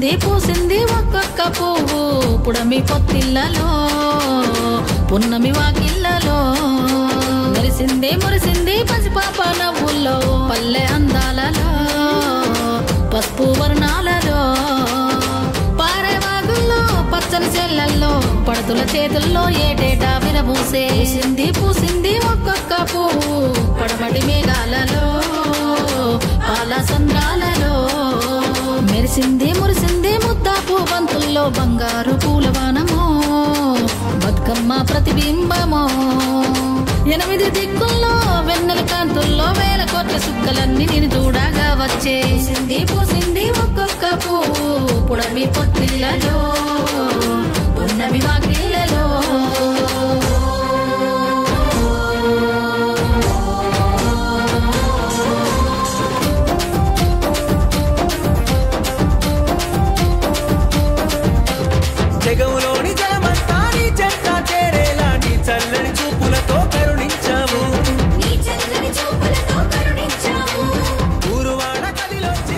మెరిసింది పూసింది ఒక్కొక్క పువ్వు పుడమి పొత్తిళ్ళలో పున్నమి వాకిళ్ళలో మెరిసింది మురిసింది పసిపాప నవ్వుల్లో పల్లె అందాలలో పసుపు వర్ణాలలో పారేవాగుల్లో పచ్చని చెల్లల్లో పడతుల చేతుల్లో ఏటేటా విరబూసే పూసింది ఒక్కొక్క పువ్వు పడమటి మేఘాలలో పాల సంద్రాలలో మెరిసింది మురిసింది ముద్దాపు బంతుల్లో బంగారు పూలవానమో బతుకమ్మ ప్రతిబింబమో 8 దిక్కుల్లో వెన్నెల కాంతుల్లో వేల కోట్ల సుక్కలన్నీ నేను చూడగా వచ్చే పూసింది ఒక్కొక్క పువ్వు పుడమి పొత్తిళ్ళలో పున్నమి వాకిళ్ళలో జగములోని జలమంతా నీ చెంత చేరేలాంటి చల్లని చూపులతో కరుణించాము ఊరువాడ కదిలొచ్చి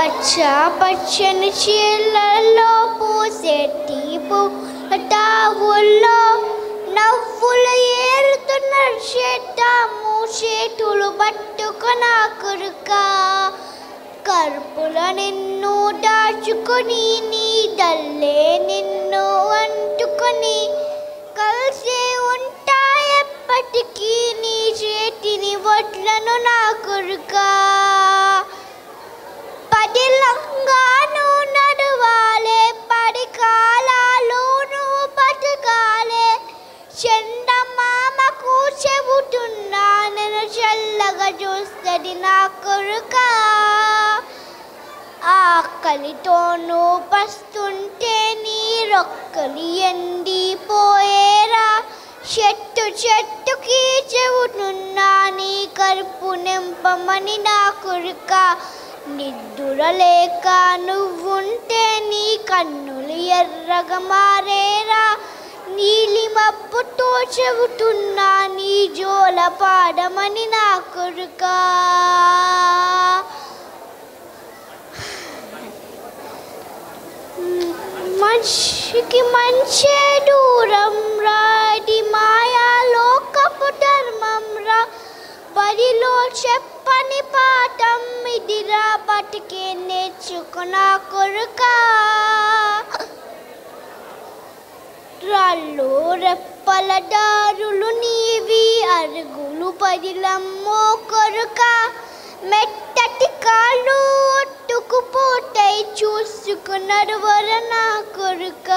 పచ్చ పచ్చని చీరలలో పూసేటి తావుల్లో నవ్వులు ఏరుతున్న చేతులు పట్టుకున్న కొరుక కర్పుల నిన్ను దాచుకొని నీ దల్లే నిన్ను అంటుకొని కలిసే ఉంటాయెప్పటికీ నీ చేతిని వడ్లను నా కొరుక పదిలంగాను నడవాలే పడి కాలాలును బతకాలే చందమామకు చెబుతున్నా నేను చల్లగా చూస్తుంది నా కొరుక ఆకలితోనూ పస్తుంటే నీ రొక్కలు ఎండిపోయేరా చెట్టుకి చెబుతున్నా నీ కరుపు నింపమని నా కొరుక నిద్దురలేక నువ్వుంటే నీ కన్నులు ఎర్రగా మారేరా నీలి మబ్బుతో చెబుతున్నా నీ జోల పాడమని నా కొరుక మనిషికి మంచే దూరం రాది మాయా లోకపు ధర్మం రా బడిలో చెప్పని పాఠం ఇదిరా బతికే నేర్చుకున్నా కొరుక రాళ్ళు రెప్పల దారులు నీవి అరుగులు పదిలమ్మో కొరుక మెట్టటి కాళ్ళు ఒట్టుకుపోతాయి చూసుకున్నారు వరనా కొరుక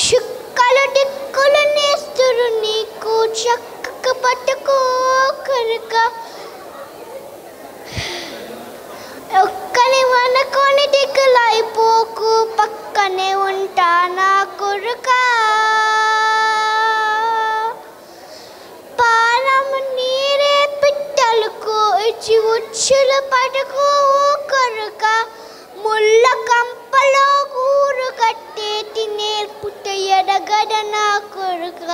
శుక్కలు దిక్కులు నేస్తురు నీకు చక్కకు పట్టుకో కొరుక ఒక్కని మనకొని దిక్కులైపోకు పక్కనే ఉంటా నా కొరుక పాలం నీరే పిట్టలకు ఇచ్చి ఉచ్చులు పట్టుకో కొరుక ముళ్ళ కంపలో కూరు కట్టేటి నేర్పుట ఎడగడ నా కొరుక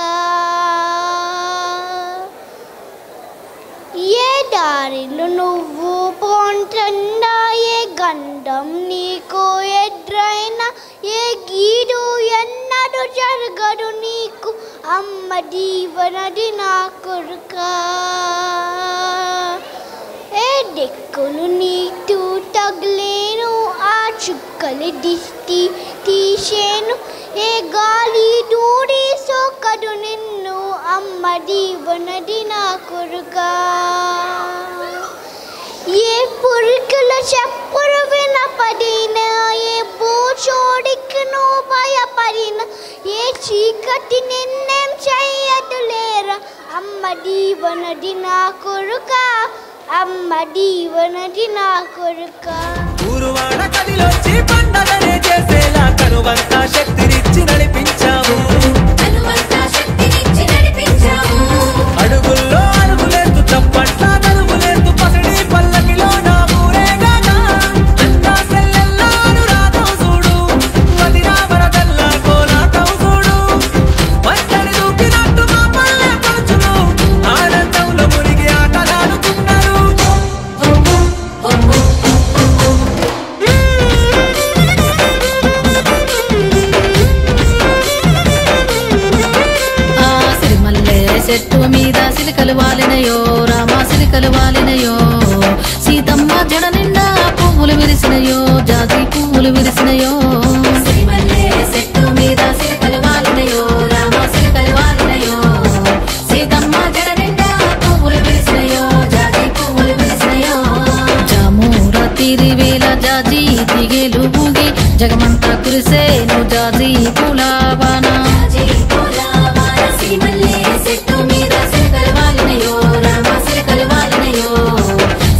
ఏ దారిలో నువ్వు పోంటన్నా ఏ గండం నీకు ఎదురైనా ఏ గీడు ఎన్నడు జరగడు నీకు అమ్మ దీవనది నా కొరుక ఏ దిక్కులు నీటు తగిలేను ఆ చుక్కలు దిష్టి తీసేను ఏ గాలి దూడి సోకడు నిన్ను అమ్మ దీవనది నా కొరుక ఏ పురుకుల చెప్పులు వినపడిన ఏ బోచోడికి నువ్వు భయపడిన ఏ చీకటి నిన్నేం చెయ్యదులేరా అమ్మ దీవనది నా కొరుక అమ్మ దీవనది నా కొరుక ఊరువాడ కదిలొచ్చి పండగనే చేసేలా కనువంతా శక్తినిచ్చి నడిపించావు అడుగుల్లో అడుగులేస్తూ చప్పట్ల నలుగులేస్తూ పసిడి పల్లకిలో నా ఊరేగానా అంతా సెల్లెల్లా అనురాగం చూడు వదినా వరదల్లా కోలాటం చూడు వంటని దూకినట్టు మా పల్లె పడుచును ఆనందంలో మునిగి ఆటలాడుతున్నారు చెట్టు మీద సిలికలు వాలినయో రామ సిలికలు వాలినయో సీతమ్మ జడ నిండా పువ్వులు విరిసినయో జాజి పువ్వులు విరిసినయో చెట్టు మీద సిలికలు వాలినయో రామ సిలికలు వాలినయో సీతమ్మ జడ నిండా పువ్వులు విరిసినయో జాజి పువ్వులు విరిసినయో జామూర తిరివేల జాజి తిగేలు ఊగి జగమంతా కురిసేను జాజి పూలవానా చెట్టు మీద సిలికలు వాలినయో రామ సిలికలు వాలినయో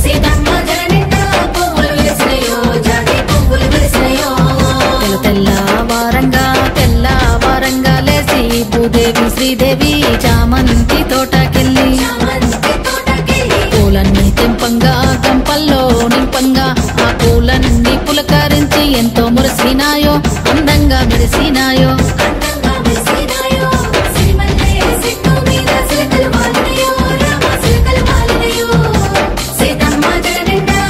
సీతమ్మ జడ నిండా పువ్వులు విరిసినయో జాజి పువ్వులు విరిసినయో తెల్లవారంగా లేసి భూదేవి శ్రీదేవి చామంతి తోటకెళ్ళి పూలన్నీ తెంపంగా గంపల్లో నింపంగా ఆ పూలన్నీ పులకరించి ఎంతో మురిసినాయో అందంగా మెరిసినాయో సీతమ్మ జడ నిండా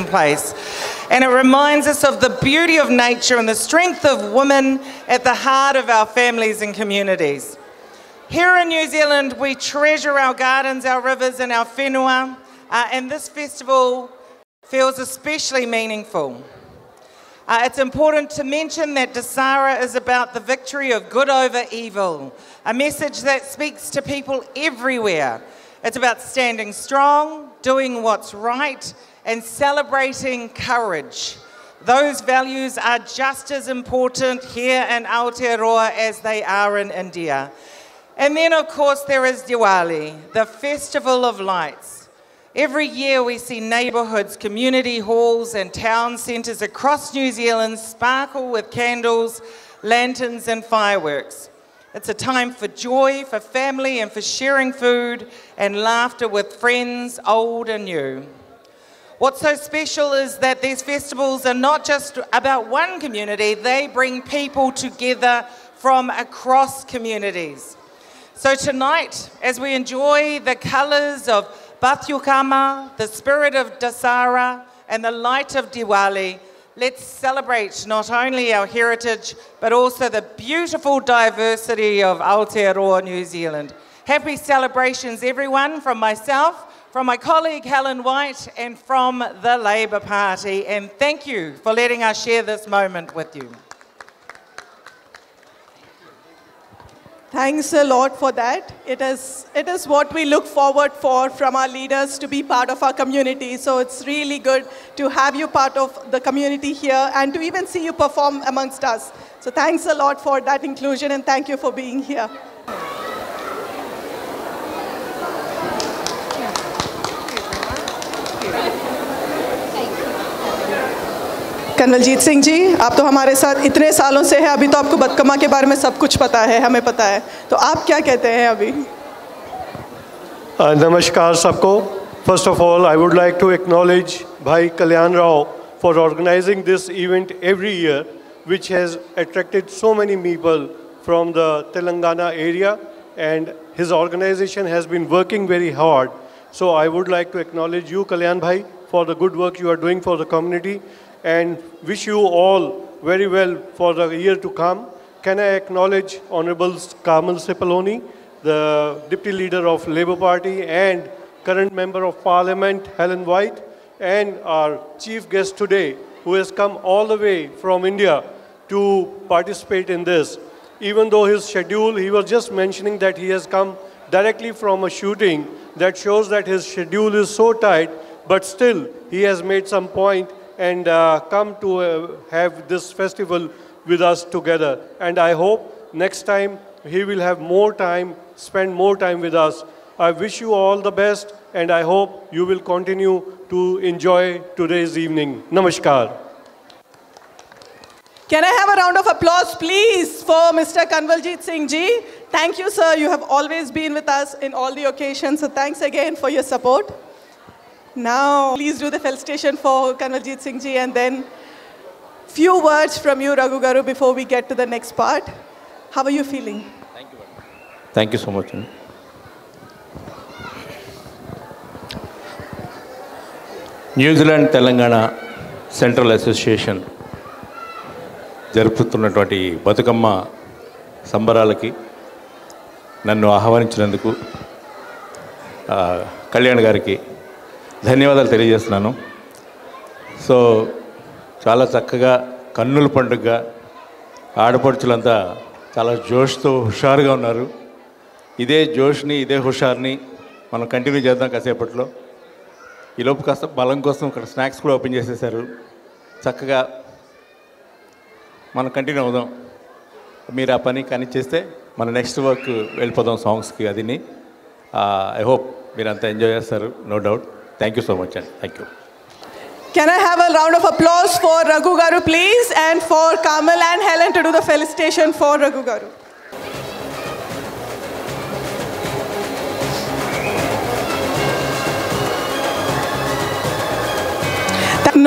place. And it reminds us of the beauty of nature and the strength of women at the heart of our families and communities. Here in New Zealand, we treasure our gardens, our rivers and our whenua, and this festival feels especially meaningful. It's important to mention that Dasara is about the victory of good over evil, a message that speaks to people everywhere. It's about standing strong, doing what's right, and celebrating courage. Those values are just as important here in Aotearoa as they are in India. And then, of course, there is Diwali, the Festival of Lights. Every year we see neighbourhoods, community halls and town centres across New Zealand sparkle with candles, lanterns and fireworks. It's a time for joy, for family and for sharing food and laughter with friends, old and new. What's so special is that these festivals are not just about one community, they bring people together from across communities. So tonight, as we enjoy the colours of Bathyukama, the spirit of Dasara, and the light of Diwali, let's celebrate not only our heritage, but also the beautiful diversity of Aotearoa, New Zealand. Happy celebrations, everyone, from myself, from my colleague Helen White, and from the Labour Party. And thank you for letting us share this moment with you. Thanks a lot for that. It is what we look forward for from our leaders to be part of our community. So it's really good to have you part of the community here and to even see you perform amongst us. So thanks a lot for that inclusion and thank you for being here. कन्वलजीत Singh ji, आप तो हमारे साथ इतने सालों से हैं, अभी तो आपको बतकमा के बारे में सब कुछ पता है, हमें पता है, तो आप क्या कहते हैं अभी? नमस्कार सबको. First of all, I would like to acknowledge Bhai Kalyan Rao for organizing this event every year, which has attracted so many people from the Telangana area, and his organization has been working very hard. So I would like to acknowledge you, Kalyan Bhai, for the good work you are doing for the community, and wish you all very well for the year to come. Can I acknowledge Honorable Kamal Sipaloni, the Deputy Leader of Labour Party and current Member of Parliament, Helen White, and our chief guest today, who has come all the way from India to participate in this. Even though his schedule, he was just mentioning that he has come directly from a shooting, that shows that his schedule is so tight, but still he has made some point and come to have this festival with us together. And I hope next time he will have more time, spend more time with us. I wish you all the best, and I hope you will continue to enjoy today's evening. Namaskar. Can I have a round of applause, please, for Mr. Kanwaljit Singh Ji? Thank you, sir. You have always been with us in all the occasions, so thanks again for your support. Now, please do the felicitation for Kanwaljit Singh Ji, and then few words from you, Raghu Garu, before we get to the next part. How are you feeling? Thank you. Thank you so much. New Zealand Telangana Central Association జరుపుతున్నటువంటి Bathukamma సంబరాలకి నన్ను ఆహ్వానించినందుకు కళ్యాణ్ గారికి ధన్యవాదాలు తెలియజేస్తున్నాను. So చాలా చక్కగా కన్నుల పండుగగా ఆడపడుచులంతా చాలా జోష్తో హుషారుగా ఉన్నారు. ఇదే జోష్ని, ఇదే హుషార్ని మనం కంటిన్యూ చేద్దాం కాసేపట్లో. ఈలోపు కాస్త బలం కోసం ఇక్కడ స్నాక్స్ కూడా ఓపెన్ చేసేసారు. చక్కగా మనం కంటిన్యూ అవుదాం. మీరు ఆ పని కానీ చేస్తే మన నెక్స్ట్ వర్క్ వెళ్ళిపోదాం సాంగ్స్కి. అదిని ఐ హోప్ మీరంతా ఎంజాయ్ చేస్తారు, no doubt. Thank you so much అండి. Thank you. Can I have a round of applause for Raghu Garu, please, and for Kamal and Helen to do the felicitation for Raghu Garu.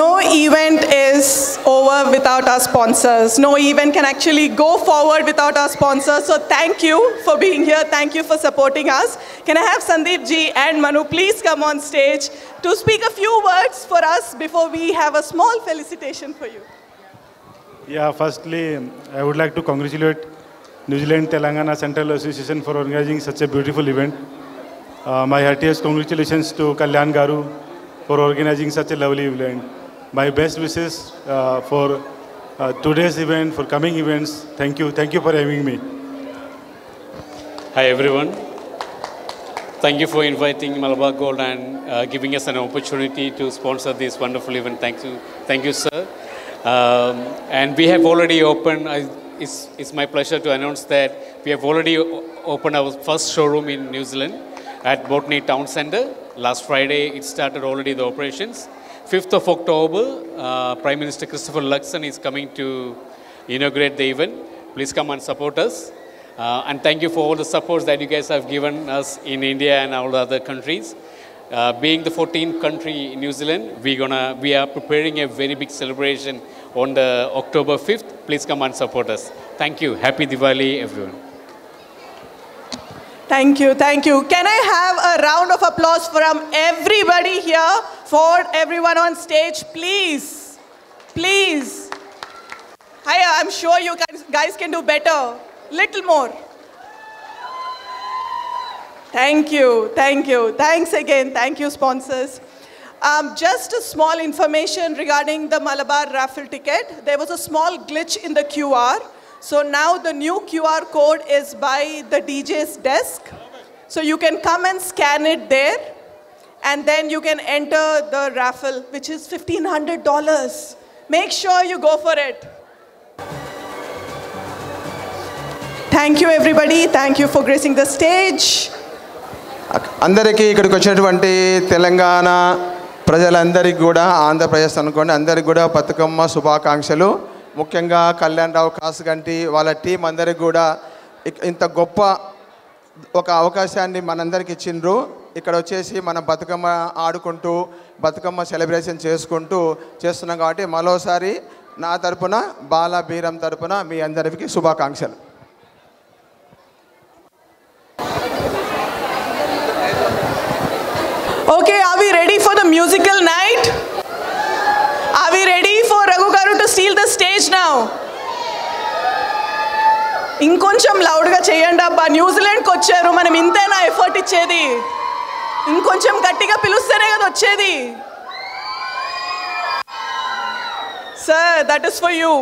No event is over without our sponsors. No event can actually go forward without our sponsors. So thank you for being here. Thank you for supporting us. Can I have Sandeep ji and Manu please come on stage to speak a few words for us before we have a small felicitation for you. Yeah, firstly, I would like to congratulate New Zealand Telangana Central Association for organizing such a beautiful event. My heartiest congratulations to Kalyan Garu for organizing such a lovely event. My best wishes for today's event, for coming events. Thank you for having me. Hi everyone. Thank you for inviting Malabar Gold and giving us an opportunity to sponsor this wonderful event. Thank you, sir. And we have already opened. It's my pleasure to announce that we have already opened our first showroom in New Zealand at Botany Town Centre. Last Friday, it started already the operations. 5th of October, Prime Minister Christopher Luxon is coming to inaugurate the event. Please come and support us. And thank you for all the supports that you guys have given us in India and all the other countries. Being the 14th country in New Zealand, we are preparing a very big celebration on the October 5th. Please come and support us. Thank you. Happy Diwali, everyone. Thank you, thank you. Can I have a round of applause from everybody here, for everyone on stage, please? Please. Hi, I'm sure you guys can do better. Little more. Thank you, thank you. Thanks again. Thank you, sponsors. Just a small information regarding the Malabar raffle ticket. There was a small glitch in the QR. So now the new QR code is by the DJ's desk. So you can come and scan it there. And then you can enter the raffle, which is $1,500. Make sure you go for it. Thank you, everybody. Thank you for gracing the stage. అందరికీ ఇక్కడికి వచ్చినటువంటి తెలంగాణ ప్రజలందరికీ కూడా, ఆంధ్రప్రదేశ్ అనుకోండి, అందరికీ కూడా బతుకమ్మ శుభాకాంక్షలు. ముఖ్యంగా కళ్యాణ్ రావు కాసుగంటి వాళ్ళ టీం అందరికీ కూడా ఇంత గొప్ప ఒక అవకాశాన్ని మనందరికి ఇచ్చిండ్రు. ఇక్కడ వచ్చేసి మనం బతుకమ్మ ఆడుకుంటూ బతుకమ్మ సెలబ్రేషన్ చేసుకుంటూ చేస్తున్నాం. కాబట్టి మరోసారి నా తరపున, బాల బీరం తరపున మీ అందరికీ శుభాకాంక్షలు. Okay, are we ready for the musical night? Are we ready for Raghu Garu to steal the stage now? ఇంకొంచెం లౌడ్గా చేయండి అబ్బా. న్యూజిలాండ్కి వచ్చారు, మనం ఇంతేనా ఎఫర్ట్ ఇచ్చేది? ఇంకొంచెం గట్టిగా పిలుస్తేనే కదా వచ్చేది. Sir, that is for you.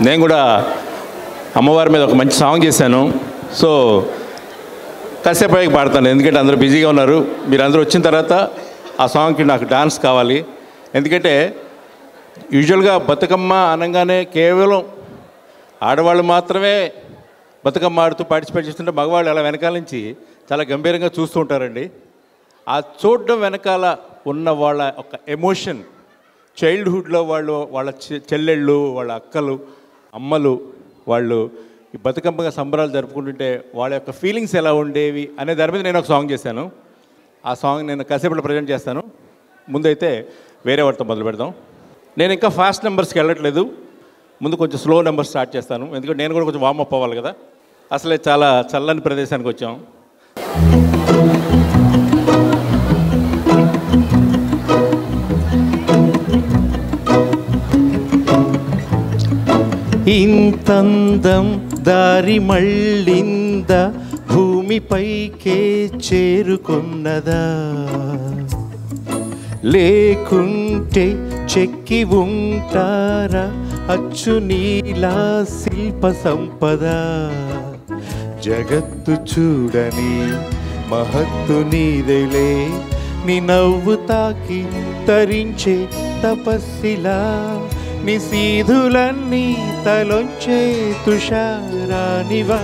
నేను కూడా అమ్మవారి మీద ఒక మంచి సాంగ్ చేశాను. సో కాసేపు పైకి పాడతాను, ఎందుకంటే అందరూ బిజీగా ఉన్నారు. మీరు అందరూ వచ్చిన తర్వాత ఆ సాంగ్కి నాకు డాన్స్ కావాలి. ఎందుకంటే యూజువల్గా బతుకమ్మ అనగానే కేవలం ఆడవాళ్ళు మాత్రమే బతుకమ్మ ఆడుతూ పార్టిసిపేట్ చేస్తుంటే మగవాళ్ళు అలా వెనకాల నుంచి చాలా గంభీరంగా చూస్తూ ఉంటారండి. ఆ చూడడం వెనకాల ఉన్న వాళ్ళ ఒక ఎమోషన్, చైల్డ్హుడ్లో వాళ్ళ చెల్లెళ్ళు, వాళ్ళ అక్కలు, అమ్మలు వాళ్ళు ఈ బతుకమ్మగా సంబరాలు జరుపుకుంటుంటే వాళ్ళ యొక్క ఫీలింగ్స్ ఎలా ఉండేవి అనే దాని మీద నేను ఒక సాంగ్ చేశాను. ఆ సాంగ్ నేను కాసేపట్లో ప్రజెంట్ చేస్తాను. ముందైతే వేరే వాటితో మొదలు పెడదాం. నేను ఇంకా ఫాస్ట్ నెంబర్స్కి వెళ్ళట్లేదు, ముందు కొంచెం స్లో నెంబర్స్ స్టార్ట్ చేస్తాను. ఎందుకంటే నేను కూడా కొంచెం వార్మప్ అవ్వాలి కదా. అసలే చాలా చల్లని ప్రదేశానికి వచ్చాం. ఇంతందం దారి మళ్ళింద భూమిపైకే చేరుకున్నదా, లేకుంటే చెక్కి ఉంటారా అచ్చు నీలా శిల్ప సంపద. జగత్తు చూడని మహత్తు నీదెలే, నీ నవ్వు తాకి తరించే తపస్సిలా, నీ సీధులన్నీ తలొంచే తుషారానివా.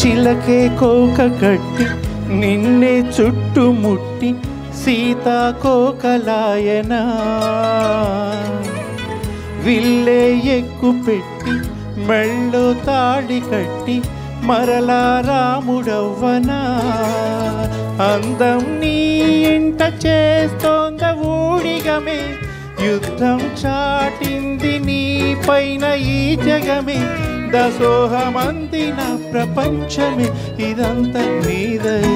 చిలకే కోక కట్టి నిన్నే చుట్టుముట్టి సీతాకోకలాయనా విల్లే ఎక్కు పెట్టి మెళ్ళో తాళి కట్టి మరలా రాముడవ్వనా అందం నీ ఇంట చేస్తోంద ఊడిగమే యుద్ధం చాటింది నీ పైన ఈ జగమే దసోహమందిన ప్రపంచమే ఇదంతా నీదయే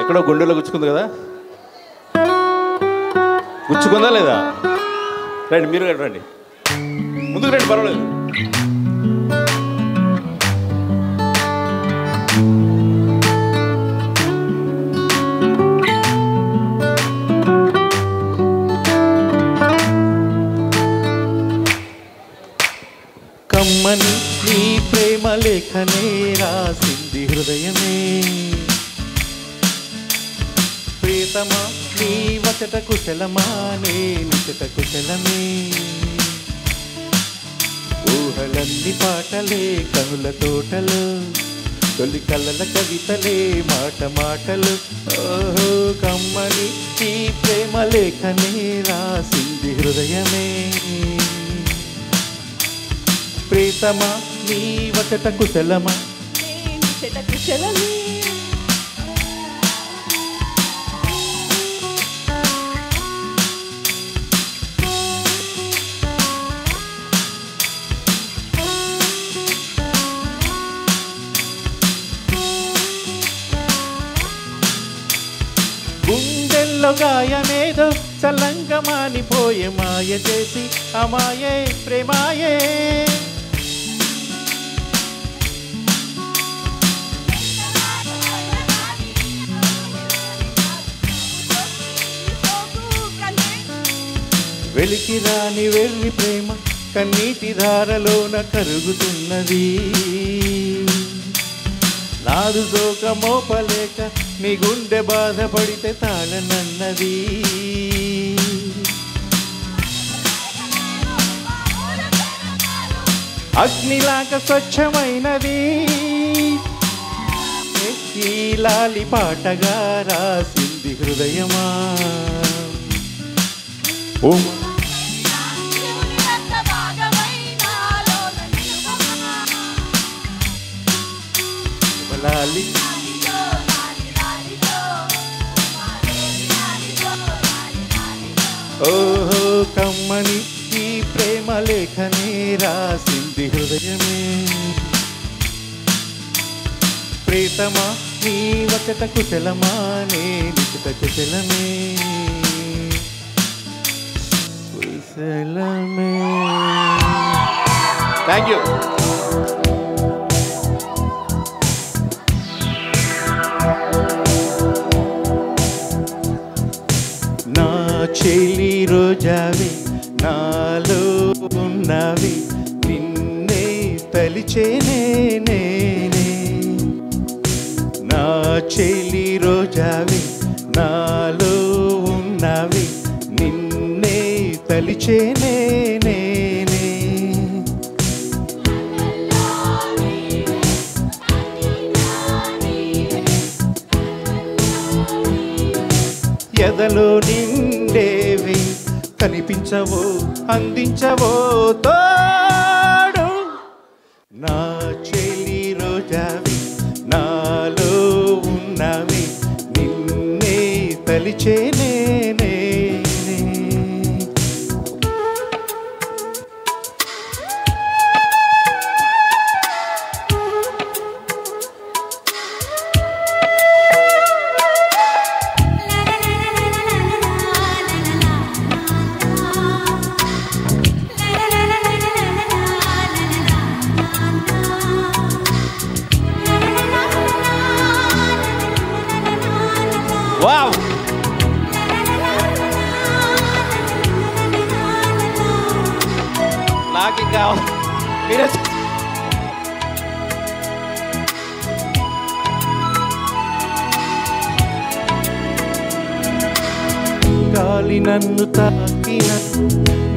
ఎక్కడో గుండెలో గుచ్చుకుంది కదా, గుచ్చుకుందా లేదా? రండి, మీరు రండి, ముందుకు రండి, పర్వాలేదు. కమ్మని నీ ప్రేమ లేఖనే రాసింది హృదయమే ప్రియతమా నీ వచట కుశలమా నే నిచట కుశలమే ఊహలన్నీ పాటలే కనుల తోటలు తొలి కలల కవితలే మాట మాటలు ఓహో కమ్మని నీ ప్రేమ లేఖనే రాసింది హృదయమే ప్రియతమా నీ వచట కుశలమా నే నిచట కుశలమే గుండెల్లో గాయమేదో చల్లంగా మానిపోయే మాయ చేసి అమాయే ప్రేమాయే వెలికి రాని వెళ్ళి ప్రేమ కన్నీటి ధారలోన కరుగుతున్నది నాదు జోక మోపలేక నీ గుండె బాధపడితే తాళనన్నది అగ్నిలాగా స్వచ్ఛమైనది ఈ లాలి పాటగా రాసింది హృదయమా ఓం లాలి ఓహో కమ్మని ఈ ప్రేమ లేఖనే రాసింది హృదయమే ప్రియతమా నీ వచట కుశలమా నే నిచట కుశలమే కుశలమే. Thank you. నా చెలి రోజావి నాలో ఉన్నవి నిన్నే తలిచేనే నేనే నా చెలి రోజావి నాలో ఉన్నవి నిన్నే తలిచేనే నేనే ఎదలో నిండేవి కనిపించవో అందించవో తోడు నా చెలి రోజావి నాలో ఉన్నవి నిన్నే తలిచేనే మీరే గాలి నన్ను తాకిన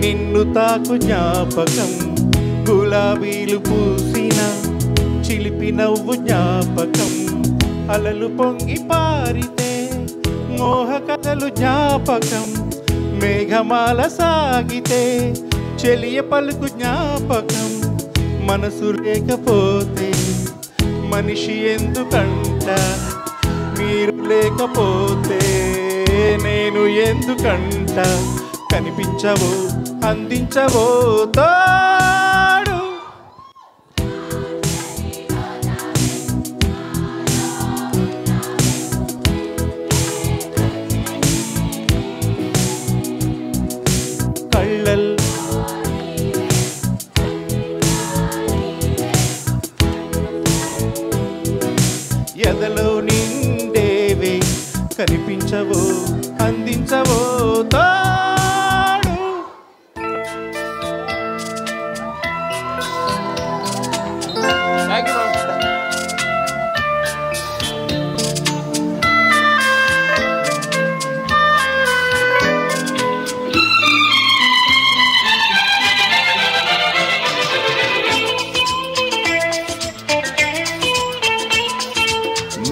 నిన్ను తాకు జ్ఞాపకం, గులాబీలు పూసిన చిలిపి నవ్వు జ్ఞాపకం, అలలు పొంగి పారితే మోహ కథలు జ్ఞాపకం, మేఘమాల సాగితే చెలియ పలుకు జ్ఞాపకం, మనసు లేకపోతే మనిషి ఎందుకంట, మీరు లేకపోతే నేను ఎందుకంట, కనిపించవో అందించవో తోడు. కళ్ళల్ ఎదలో నిండేవే కనిపించవో అందించవో తోడు.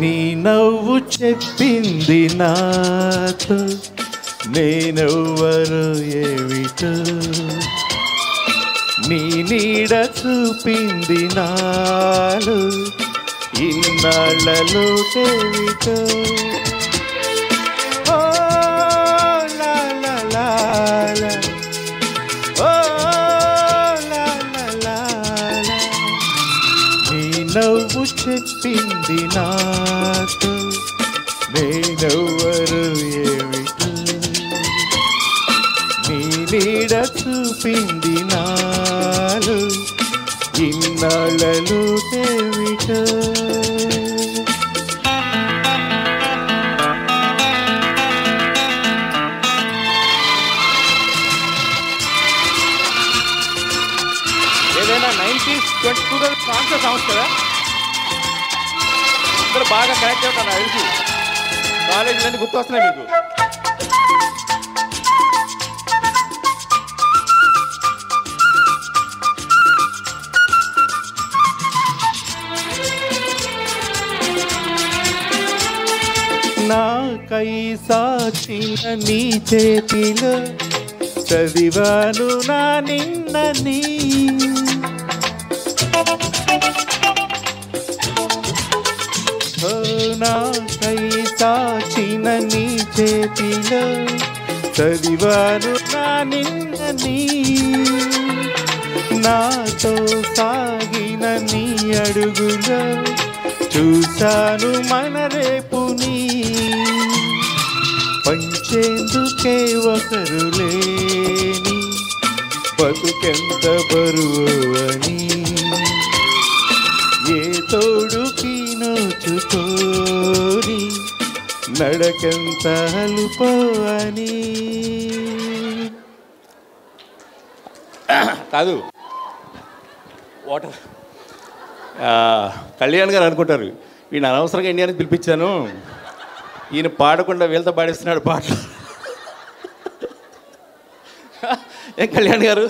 నీ నవ్వు చెప్పింది నాతో నేనెవ్వరు ఏమిటో, నీ నీడ చూపింది నాలో ఇన్నాళ్ళలో ఏమిటో. ఓ లా లా లా లా, ఓ లా లా లా లా, నీ నవ్వు చెప్పింది నాతో నేనెవ్వరు ఏమిటో, నీ నీడ చూపింది నాలో ఇన్నాళ్ళలో ఏమిటో. ఏదైనా 90s 2000 సాంగ్స్ కదా, అందరూ బాగా కనెక్ట్ అవుతారు నాకు తెలిసి. కాలేజీలన్నీ గుర్తు వస్తున్నాయి మీకు. నాకై సాచిన నీ చేతిలో చదివాను నా నిన్నని, నాకై సాచిన నీ చేతిలో చదివాను నా నిన్నని, నాతో సాగిన నీ అడుగులో చూశాను మన రేపుని, పంచేందుకే ఒకరు లేని బతుకెంత బరువు అని, ఏ తోడుకి నోచుకోని నడకెంత అలుపో అని. కాదు వాటర్ కళ్యాణ్ గారు అనుకుంటారు ఈయన అనవసరంగా ఇండియాని పిలిపించాను, ఈయన పాడకుండా వీళ్ళతో పాడిస్తున్నాడు పాటలు. ఏం కళ్యాణ్ గారు?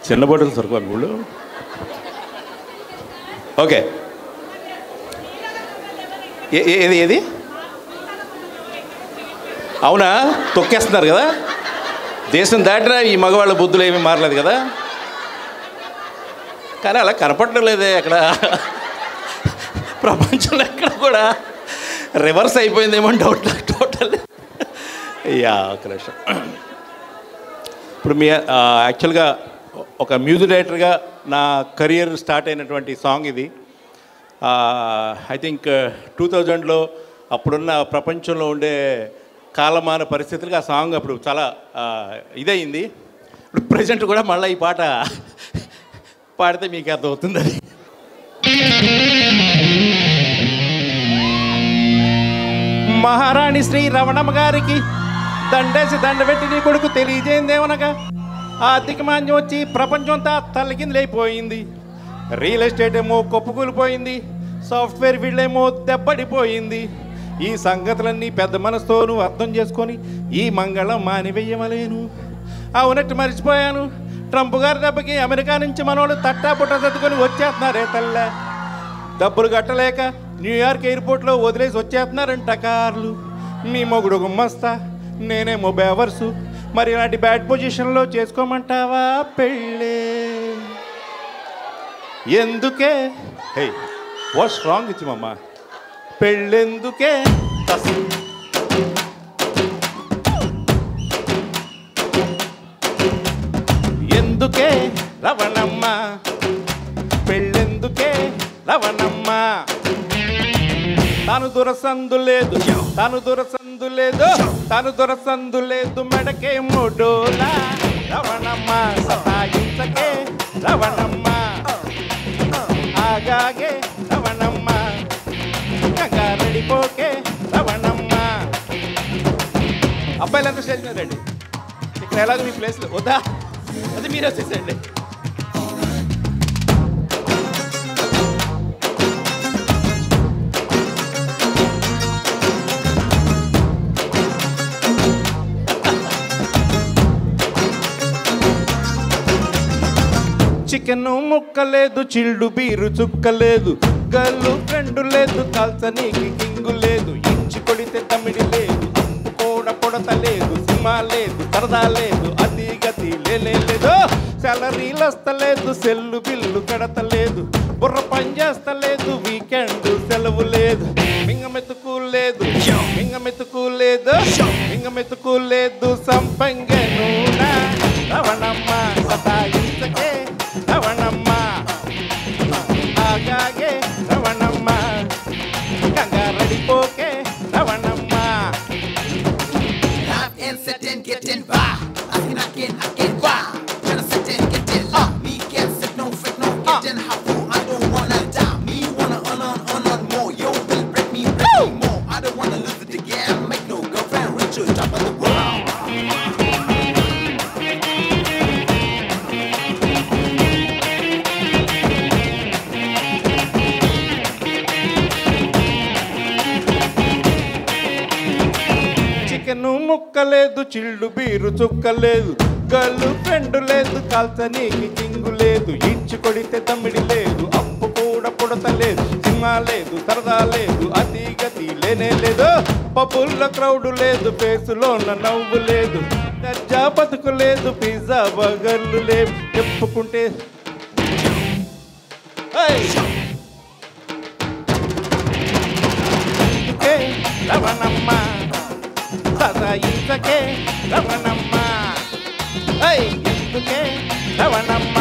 చిన్న బాటలు సరుకోవాలి వీళ్ళు. ఓకే, ఏది ఏది అవునా? తొక్కేస్తున్నారు కదా, దేశం దాటినా ఈ మగవాళ్ళ బుద్ధులు ఏమీ మారలేదు కదా. కానీ అలా కనపడటం లేదే అక్కడ, ప్రపంచంలో ఎక్కడ కూడా రివర్స్ అయిపోయిందేమో డౌట్ నాకు టోటల్. యా ఒక నిమిషం. ఇప్పుడు మీ యాక్చువల్గా ఒక మ్యూజిక్ డైరెక్టర్గా నా కెరియర్ స్టార్ట్ అయినటువంటి సాంగ్ ఇది. ఐ థింక్ 2000లో అప్పుడున్న ప్రపంచంలో ఉండే కాలమాన పరిస్థితులకు ఆ సాంగ్ అప్పుడు చాలా ఇదయింది. ఇప్పుడు ప్రజెంట్ కూడా మళ్ళీ ఈ పాట పాడితే మీకు అర్థమవుతుంది. అది మహారాణి శ్రీ రమణమ్మ గారికి దండేసి దండ పెట్టి నీ కొడుకు తెలియజేయిందేమనగా ఆర్థిక మాంద్యం వచ్చి ప్రపంచం అంతా తలకిందులైపోయింది. రియల్ ఎస్టేట్ ఏమో కొప్పుకూలిపోయింది, సాఫ్ట్వేర్ ఫీల్డ్ ఏమో దెబ్బడిపోయింది. ఈ సంగతులన్నీ పెద్ద మనసుతోనూ అర్థం చేసుకొని ఈ మంగళం మానివేయమలేను. అవునట్టు మర్చిపోయాను, ట్రంప్ గారి దెబ్బకి అమెరికా నుంచి మనోళ్ళు తట్టాపుట్ట సర్దుకొని వచ్చేస్తున్నారే తల్ల. డబ్బులు కట్టలేక న్యూయార్క్ ఎయిర్పోర్ట్లో వదిలేసి వచ్చేస్తున్నారంట కార్లు. మీ మొగుడు గుమ్మస్తా, నేనేమో బేవర్సు. మరి ఇలాంటి బ్యాడ్ పొజిషన్లో చేసుకోమంటావా పెళ్ళే? ఎందుకే హే వాట్స్ రాంగ్ విత్ మమ్మ? పెళ్ళెందుకే? ఎందుకే రవణమ్మ? పెళ్ళెందుకే రవణమ్మ? తాను దొరసందు లేదు, తాను దొరసందు లేదు, తాను దొరసందు లేదు, మెడకే మూడోలా రవణమ్మ. సతాయించకే రవణమ్మ, ఆగాగే రవణమ్మ, కంగారడిపోకే రవణమ్మ. అబ్బాయిలంతా స్టేజ్ మీద రండి. ఇక్కడ ఎలాగో మీ ప్లేస్ వద్దా, అది మీరు వచ్చేసేయండి. చికెను ముక్కలేదు, చిల్డు బీరు చుక్కలేదు, గల్లు ఫ్రెండు లేదు, కాల్చనీకి కింగు లేదు, ఇంచి కొడితే తమిడి లేదు, కూడా పొడత లేదు, సినిమా లేదు, సరదా లేదు, అది గతి లేదు, సాలరీలు వస్తలేదు, సెల్లు బిల్లు కడతలేదు, బుర్ర పని చేస్తలేదు, వీకెండ్ సెలవు లేదు, మింగమెతుకు లేదు, మింగమెతుకు లేదు, మింగమెతుకు లేదు, సంపంగను రవణమ్మ. సతాయించకే రవణమ్మ, ఆగాగే రవణమ్మ, కంగారడిపోకే రవణమ్మ. చికెను ముక్కలేదు, చిల్లు బీరు చుక్కలేదు, గల్లు ఫ్రెండు లేదు, కాల్చనీకి కింగు లేదు, ఇంచి కొడితే తమ్మిడి లేదు, అప్పు కూడా పుడతలేదు, సినిమా లేదు, సరదా లేదు, అది గతి లేదు, పబ్బుల్లో క్రౌడ్ లేదు, ఫేసులోన నవ్వు లేదు, దర్జా బతుకు లేదు, పిజ్జా బర్గర్లు లేవు, చెప్పుకుంటే రవణమ్మ. సదాయించకే రవణమ్మ, ఎందుకే Ravanamma,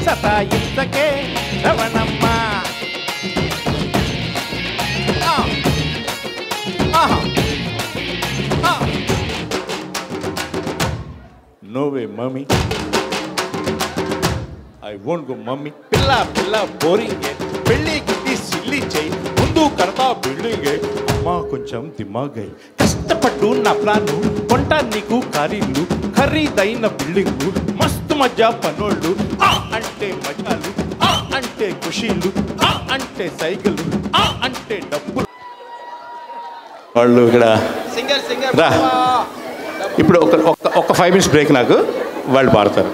సతాయించకే Ravanamma. No way, mommy. I won't go, mommy. పిల్ల పిల్ల బోరింగ్, పెళ్ళి గిట్టి సిల్లి చేయి, ముందు కడతా బిల్డింగ్, అమ్మా కొంచెం దిమాగై, కష్టపడ్డు నా ప్లాను, కొంటా నీకు ఖరీదు, ఖరీదైన బిల్డింగు, మస్తు మజా పనోళ్ళు, అంటే మజాలు, అంటే ఖుషీలు, అంటే సైకిళ్ళు, అంటే డబ్బులు. వాళ్ళు ఇక్కడ రా, ఇప్పుడు ఒక 5 minutes బ్రేక్, నాకు వాళ్ళు పాడతారు.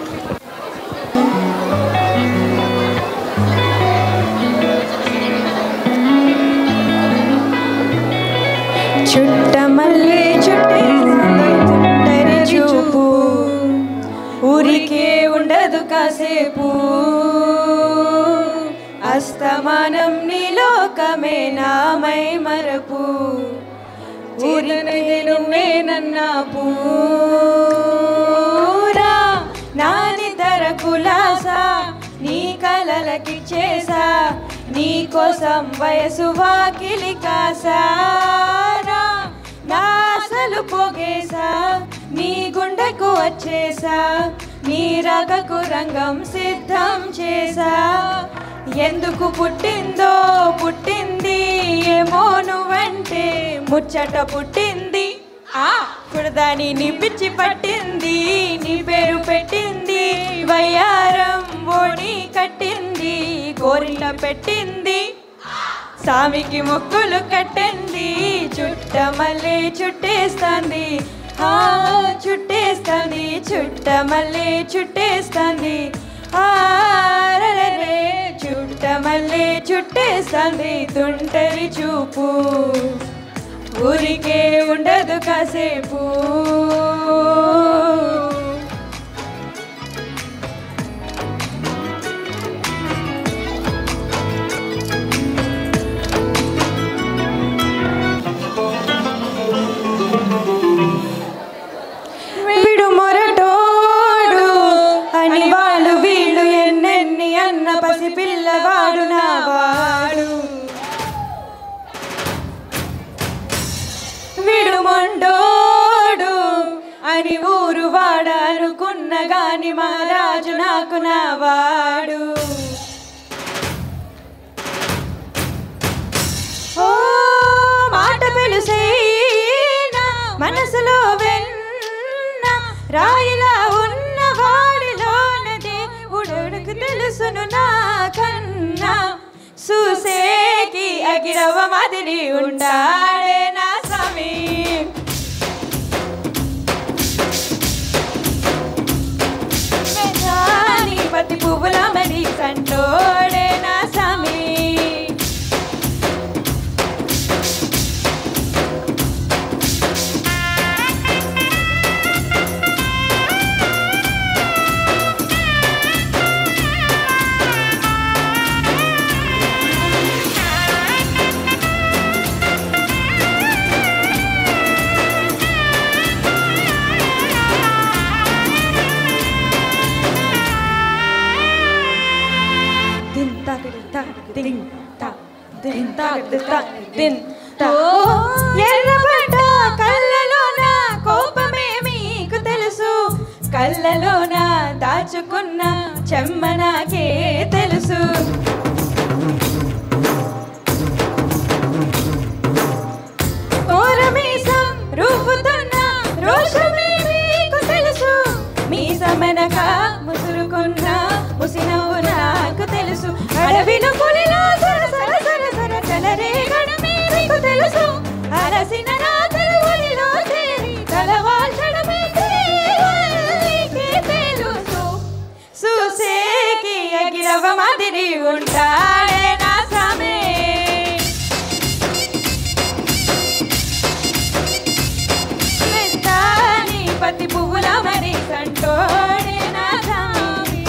చుట్టమల్లే చుట్టరి చూపు, ఊరికే ఉండదు కాసేపు, అస్తమానం నీ లోకమే నామై మరపు, ఊరిని నువ్వే నన్నా పూరా, నాని ధర కులాసా నీ కలలకి చేసా, నీ కోసం వయసు వాకిలి కాసారా, నా అసలు పోగేసా, నీ గుండెకు వచ్చేసా, నీ రాగకు రంగం సిద్ధం చేసా, ఎందుకు పుట్టిందో పుట్టింది ఏమో నువ్వంటే ముచ్చట పుట్టింది, కుడదాని నీ పిచ్చి పట్టింది, నీ పేరు పెట్టింది, వయ్యారం ఓడి కట్టింది, గోరిట పెట్టింది, సామికి మొక్కులు కట్టింది, చుట్టమల్లే చుట్టేస్తుంది, చుట్టేస్తుంది, చుట్టమల్లే చుట్టేస్తుంది, చుట్టమల్లే చుట్టేస్తుంది, తుంటరి చూపు ఊరికే ఉండదు కాసేపు. వీడు మొరటోడు అని వాళ్ళు వీళ్ళు ఎన్నెన్ని అన్న పసి పిల్లవాడు నా వాడు, వీడు మొండోడు అని ఊరు వాడ అనుకున్న గాని మహారాజు నాకు నా వాడు. ఓ మాట పెలుసైనా మనసులో వెన్న రాయిలా ఉన్న వాడిలోనదే ఉడుకు తెలుసును నాకన్నా, చూసేకి అగిరవ మాదిరి ఉంటాడే నా స్వామి. పతి పువ్వుల మరి సంటోడే నా స్వామి. ఎర్రబడ్డ కళ్ళలోన కోపమే మీకు తెలుసు, కళ్ళలోన దాచుకున్న చెమ్మ నాకే తెలుసు. కోరమీసం రూపుతున్న రోషమే మీకు తెలుసు, మీసమనక ముసురుకున్న ముసినవ్వు నాకు తెలుసు. అడవిలో పులిలో సర సర సర సర చెలరేగడమే మీకు తెలుసు, అరసిన రాత్రి ఒలిలో చేరి తలవాల్చడమే నీకే తెలుసు. చూసేకి అగిరవ మాదిరి ఉంటాడే నా స్వామి. పతి పువ్వుల మరి సంటోడే నా స్వామి.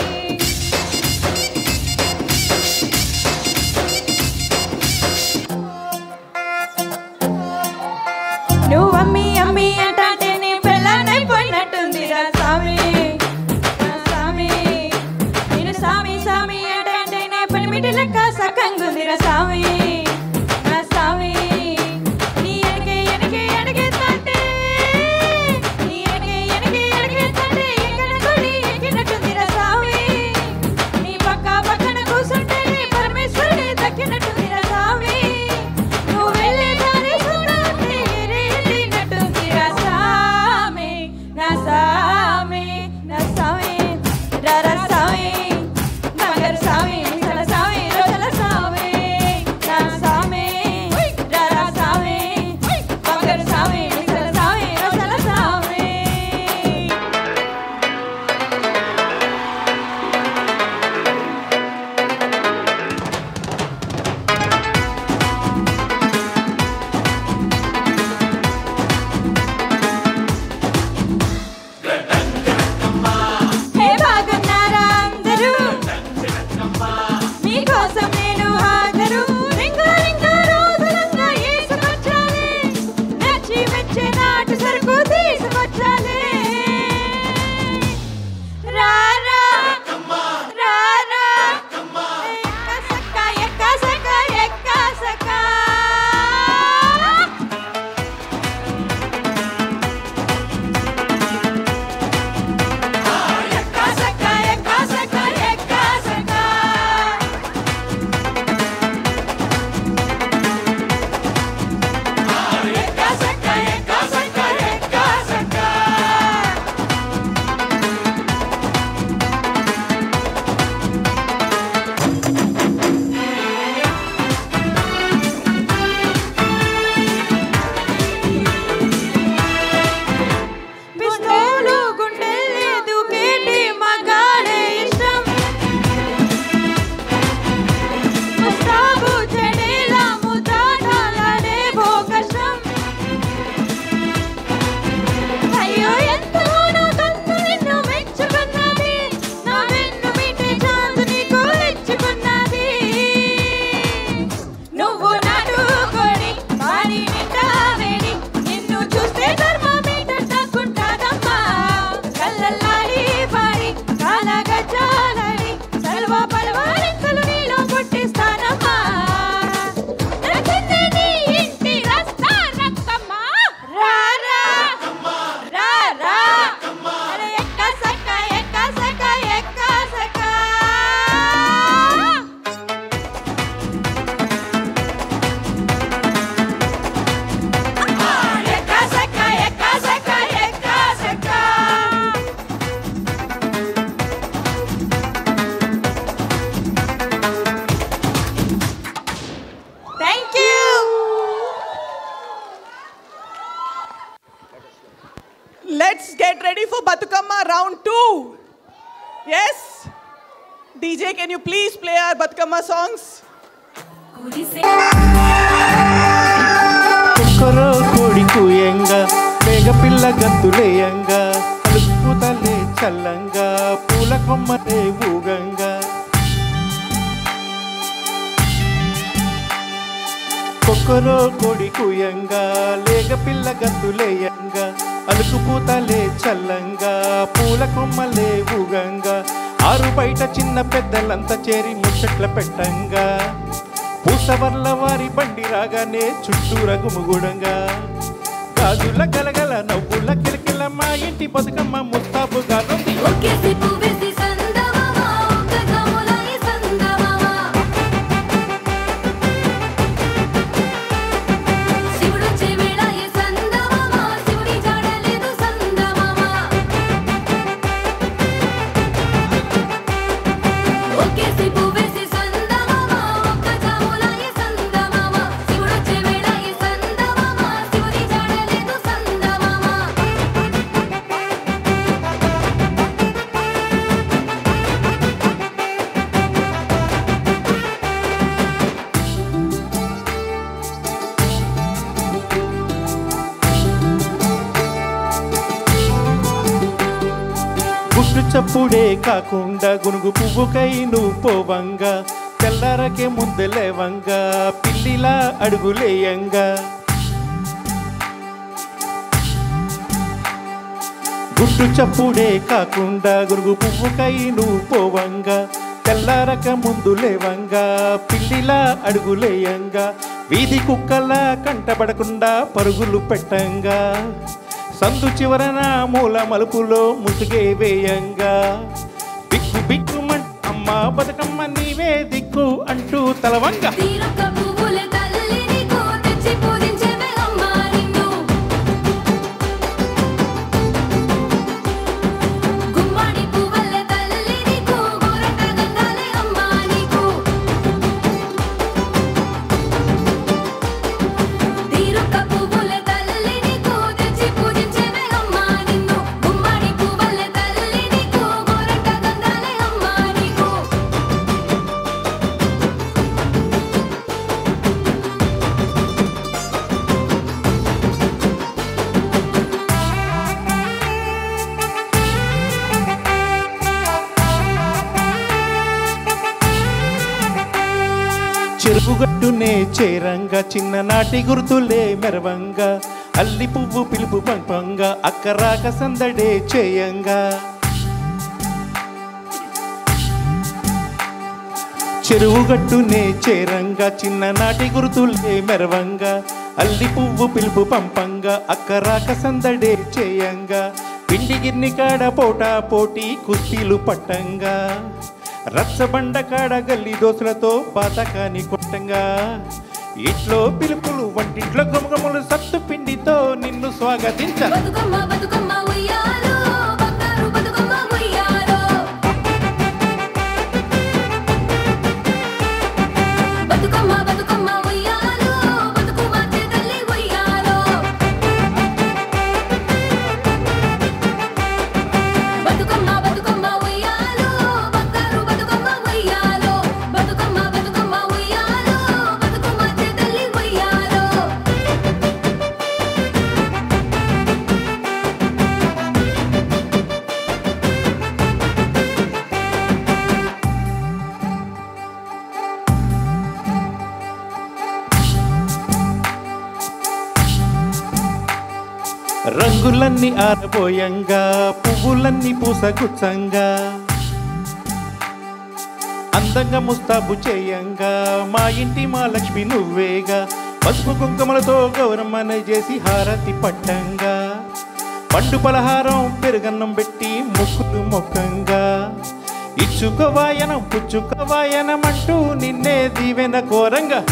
నువ్వు అమ్మి అమ్మి అంటే నీ పెళ్ళనైపోయినట్టుంది రా స్వామి, స్వామి. నేను స్వామి స్వామి అంటే నే పనిమిటి లెక్క సక్కంగుంది రా స్వామి, నా స్వామి. నీ ఎనకే ఎనకే ఎనకేస్తుంటే, నీ ఎనకే ఎనకే ఎనకేస్తుంటే ఎక్కడ కొడి ఎక్కినట్టుంది రా స్వామి. నీ పక్క పక్కన కూర్చుంటే నీ పరమేశ్వరుని దక్కినట్టుంది రా స్వామి. నువ్వు వెళ్ళే దారి చూడాలంటే ఎరిగినట్టుంది రా స్వామి, నా స్వామి, నా స్వామి. రారా స్వామి, నగర స్వామి, సల స్వామి, రోజల స్వామి, నా get ready for Batukamma round 2. Yes? DJ, can you please play our Batukamma songs? కుక్కరో కోడి కూయంగా మేఘ పిల్ల గంతులేయంగా అలుపుతలే చల్లంగా పూల కొమ్మలే ఊగంగా కుక్కరో కోడి కూయంగా లేగ పిల్ల గంతులేయంగా అలుకుపూతలే చల్లంగా పూల కొమ్మలే ఊగంగా ఆరు బయట చిన్న పెద్దలంతా చేరి ముచ్చట్ల పెట్టంగా పూసవర్ల వారి బండి రాగానే చుట్టూర గుమిగూడంగా గాజుల గలగల నవ్వుల కిలకిల మా ఇంటి బతుకమ్మ ముస్తాబుగా నొంది చప్పుడే కాకుండా గునుగు పువ్వుకై నువ్వు పోవంగా తెల్లారకే ముందు లేవంగా పిల్లిలా అడుగులేయంగా గుట్టు చప్పుడే కాకుండా గునుగు పువ్వుకై నువ్వు పోవంగా తెల్లారక ముందు లేవంగా పిల్లిలా అడుగులేయంగా వీధి కుక్కలా కంటపడకుండా పరుగులు పెట్టంగా సందు చివరన మూల మలుపులో ముసుగే వేయంగా బిక్కు బిక్కుమంట అమ్మ బతుకమ్మ నీవే దిక్కు అంటూ తలవంగా చెరువుగట్టునే చేరంగా చిన్ననాటి గుర్తులే మెరవంగా అల్లి పువ్వు పిలుపు పంపంగా అక్కరాక సందడే చేయంగా చెరువుగట్టునే చేరంగా చిన్ననాటి గుర్తులే మెరవంగా అల్లి పువ్వు పిలుపు పంపంగా అక్కరాక సందడే చేయంగా పిండి గిర్ని కాడ పోటా పోటీ కుస్తీలు పట్టంగా రచ్చబండ కాడ గల్లి దోసులతో పాతకాని కొట్టంగా ఇంట్లో పిలుపులు వంటింట్లో గుమగుమలు సత్తు పిండితో నిన్ను స్వాగతించ రంగులన్నీ ఆరబోయంగా పువ్వులన్నీ పూసగుచ్చంగా అందంగా ముస్తాబు చేయంగా మా ఇంటి మా లక్ష్మి నువ్వేగా పసుపు కుంకుమలతో గౌరమ్మని చేసి హారతి పట్టంగా పండు పలహారం పెరుగన్నం పెట్టి ముక్కులు మొక్కంగా ఇచ్చుకోవాయనం పుచ్చుకోవాయనం అంటూ నిన్నే దీవెన కోరంగా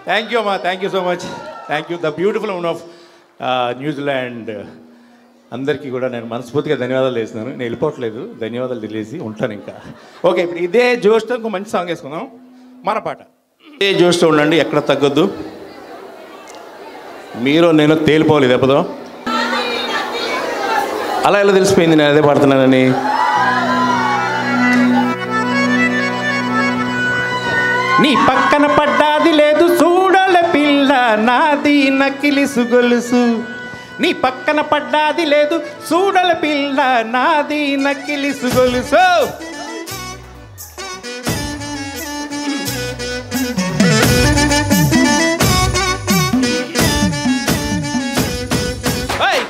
థ్యాంక్ యూ అమ్మా, thank you so much. Thank you the beautiful women of New Zealand. అందరికీ కూడా నేను మనస్ఫూర్తిగా ధన్యవాదాలు వేస్తున్నాను. నేను వెళ్ళిపోవట్లేదు, ధన్యవాదాలు తెలియజేసి ఉంటాను ఇంకా. ఓకే, ఇప్పుడు ఇదే జోష్తో ఇంకో మంచి సాంగ్ వేసుకుందాం, మన పాట. ఇదే జోష్తో ఉండండి, ఎక్కడ తగ్గొద్దు. మీరు నేను తేలిపోవాలి దెబ్బతో. అలా ఎలా తెలిసిపోయింది నేను అదే పాడుతున్నానని? నీ పక్కన పడ్డాది లేదు చూడల పిల్ల నాది నకిలిసు గొలుసు. నీ పక్కన పడ్డాది లేదు చూడల పిల్ల నాది నకిలిసు గొలుసు.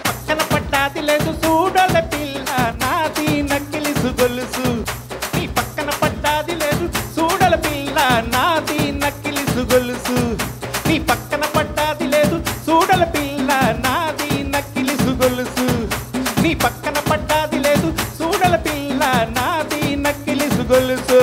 పక్కన పడ్డాది లేదు చూడల పిల్ల నాది నకిలిసు గొలుసు. నీ పక్కన పడ్డాది లేదు చూడల పిల్ల నాది నకిలిసు గొలుసు. నీ పక్కన పడ్డాది లేదు చూడల పిల్ల నాది నకిలిసు గొలుసు. నీ పక్కన పడ్డాది లేదు చూడల పిల్ల నాది నకిలిసు గొలుసు.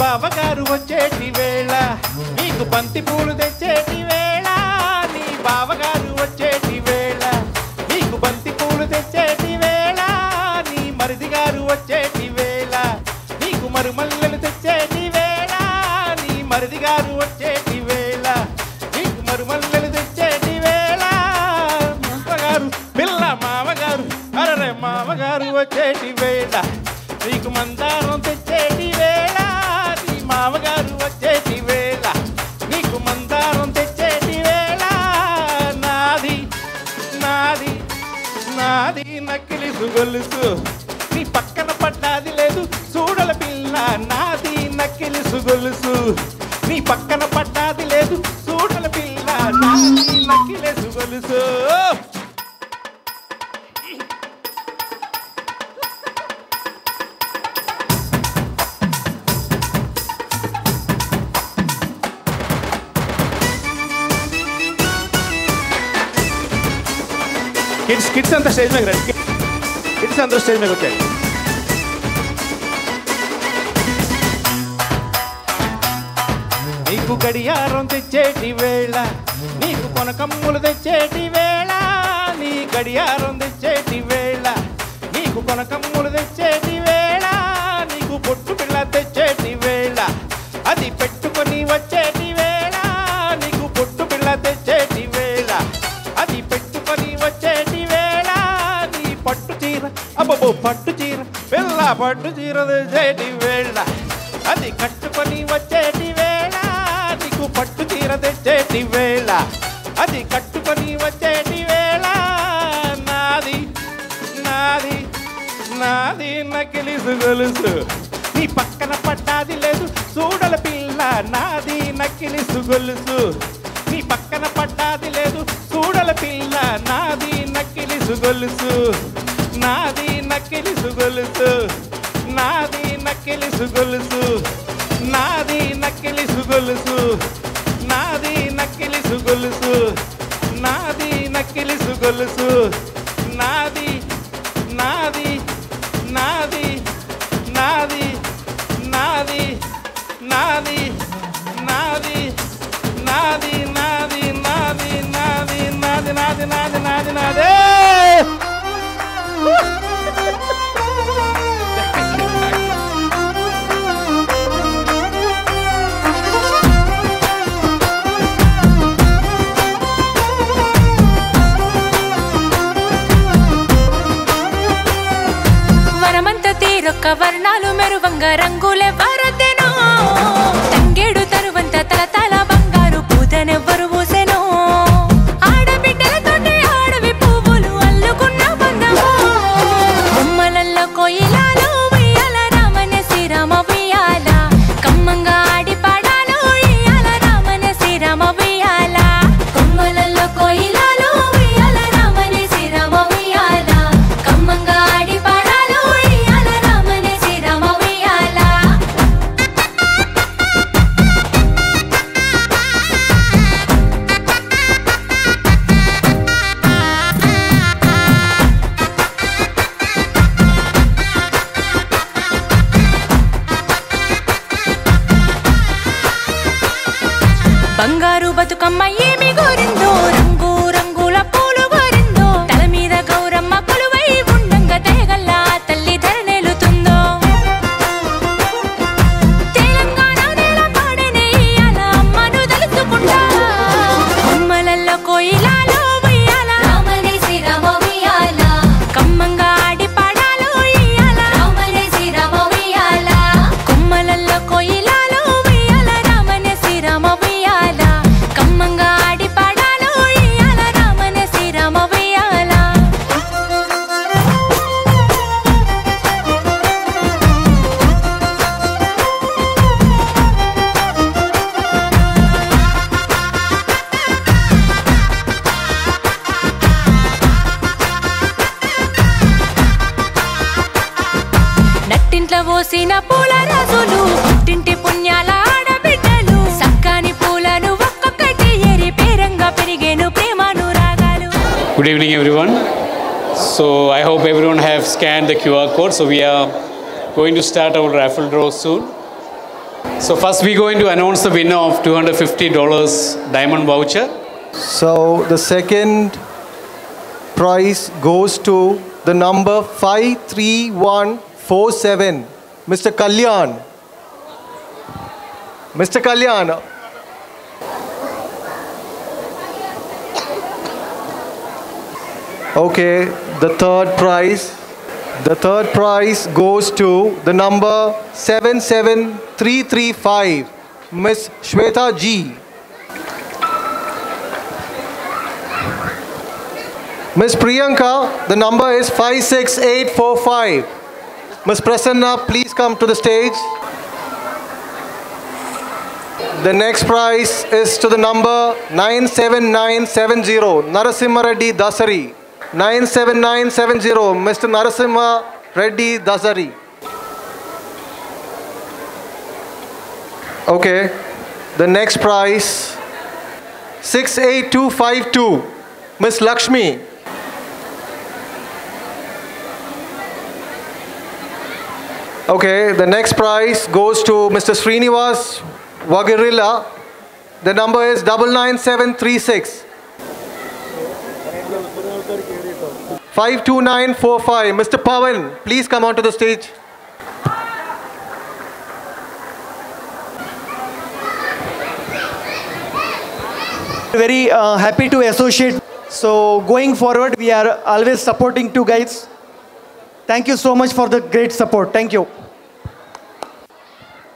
బావగారు వచ్చేటి వేళ నీకు బంతి పూలు తెచ్చేటి వేళ. నీ బావగారు వచ్చేటి వేళ నీకు బంతి పూలు తెచ్చేటి వేళ. నీ మరిది గారు వచ్చేటి వేళ నీకు మరుమల్లెలు తెచ్చేటి వేళ. నీ మరిది గారు వచ్చేటి వేళ నీకు మరుమల్లెలు తెచ్చేటి వేళ. మామగారు పిల్ల మామగారు అరే మామగారు వచ్చేటి వేళ నీకు మందారం తెచ్చేటి వేళ. మామగారు వచ్చేటి వేళ నీకు మందారం తెచ్చేటి వేళ. నాది నాది నాది నకిలిసు గొలుసు. నీ పక్కన పడ్డాది లేదు చూడల పిల్ల నాది నకిలిసు గొలుసు. నీ పక్కన పడ్డాది లేదు చూడల పిల్ల నాది నకిలిసు గొలుసు. కిడ్స్ అంతా స్టేజ్ మీద రండి. కిడ్స్ అందరూ స్టేజ్ మీద వచ్చాయి. నీకు గడియారం తెచ్చేటి వేళ నీకు కొనకమ్ములు తెచ్చేటి వేళ. నీ గడియారం తెచ్చేటి వేళ నీకు కొనకమ్ములు తెచ్చేటి వేళ. నీకు పొట్టు పిల్ల తెచ్చేటి వేళ అది పెట్టుకొని వచ్చేటి వేళ. నీకు పొట్టు పిల్ల తెచ్చేటి వేళ అది పెట్టుకొని వచ్చేటి వేళ. నీ పట్టు చీర అబ్బో పట్టు చీర పిల్ల పట్టు చీర తెచ్చేటి వేళ అది కట్టుకొని వచ్చేటి వేళ. నీకు పట్టు చీర తెచ్చేటి వేళ అది కట్టుకొని వచ్చేటి వేళ. నాది నాది నాది నకిలిసు గొలుసు. నీ పక్కన పడ్డాది లేదు చూడల పిల్ల నాది నకిలిసు గొలుసు. నీ పక్కన పడ్డాది లేదు చూడల పిల్ల నాది నకిలిసు గొలుసు. నాది నకిలిసు గొలుసు. నాది నకిలిసు గొలుసు. నాది నకిలిసు గొలుసు. నాది నకిలిసు గొలుసు. నాది నకిలిసు గొలుసు. నాది నాది నాది నాది నాది నాది నాది నాది నాది నాది నాది నాది నాది నాది నాది నాదే. వరమంత తీరొక్క వర్ణాలు మెరువంగ రంగులే వరదెనో. తంగేడు తరువంత తలతల బంగారు పూతనెవ్వరు పూసెనో. ఆడబిడ్డలతోటి ఆడవి పువ్వులు అల్లుకున్న బంధమో. బొమ్మలల్లో కోయిలాలో ఉయ్యాల రామన శ్రీరామ ఉయ్యాల. కమ్మంగా ఆడి పాడాలో ఉయ్యాల రామన శ్రీరామ ఉయ్యాల. బొమ్మలల్లో కోయిలాలో ఉయ్యాల రామన శ్రీరామ ఉయ్యాల. విరవోసిన పూల రాజులు పుట్టింటి పుణ్యాల ఆడబిడ్డలు సక్కాని పూలను ఒక్కొక్కటి ఏరి పేరంగా పెరిగేను ప్రేమానురాగాలు. Good evening everyone. So I hope everyone have scanned the QR code. So we are going to start our raffle draw soon. So first we're going to announce the winner of $250 diamond voucher. So the second prize goes to the number 53147, Mr. Kalyan. Mr. Kalyan. Okay, the third prize goes to the number 77335, Miss Shweta G. Miss Priyanka, the number is 56845. Miss Prasanna, please come to the stage. The next prize is to the number 97970, Narasimha Reddy Dasari. 97970, Mr. Narasimha Reddy Dasari. Okay, the next prize 68252, Miss Lakshmi. Okay, the next prize goes to Mr. Srinivas Wagirilla. The number is 99736. 52945. Mr. Pawan, please come onto the stage. Very happy to associate. So going forward, we are always supporting two guys. Thank you so much for the great support. Thank you.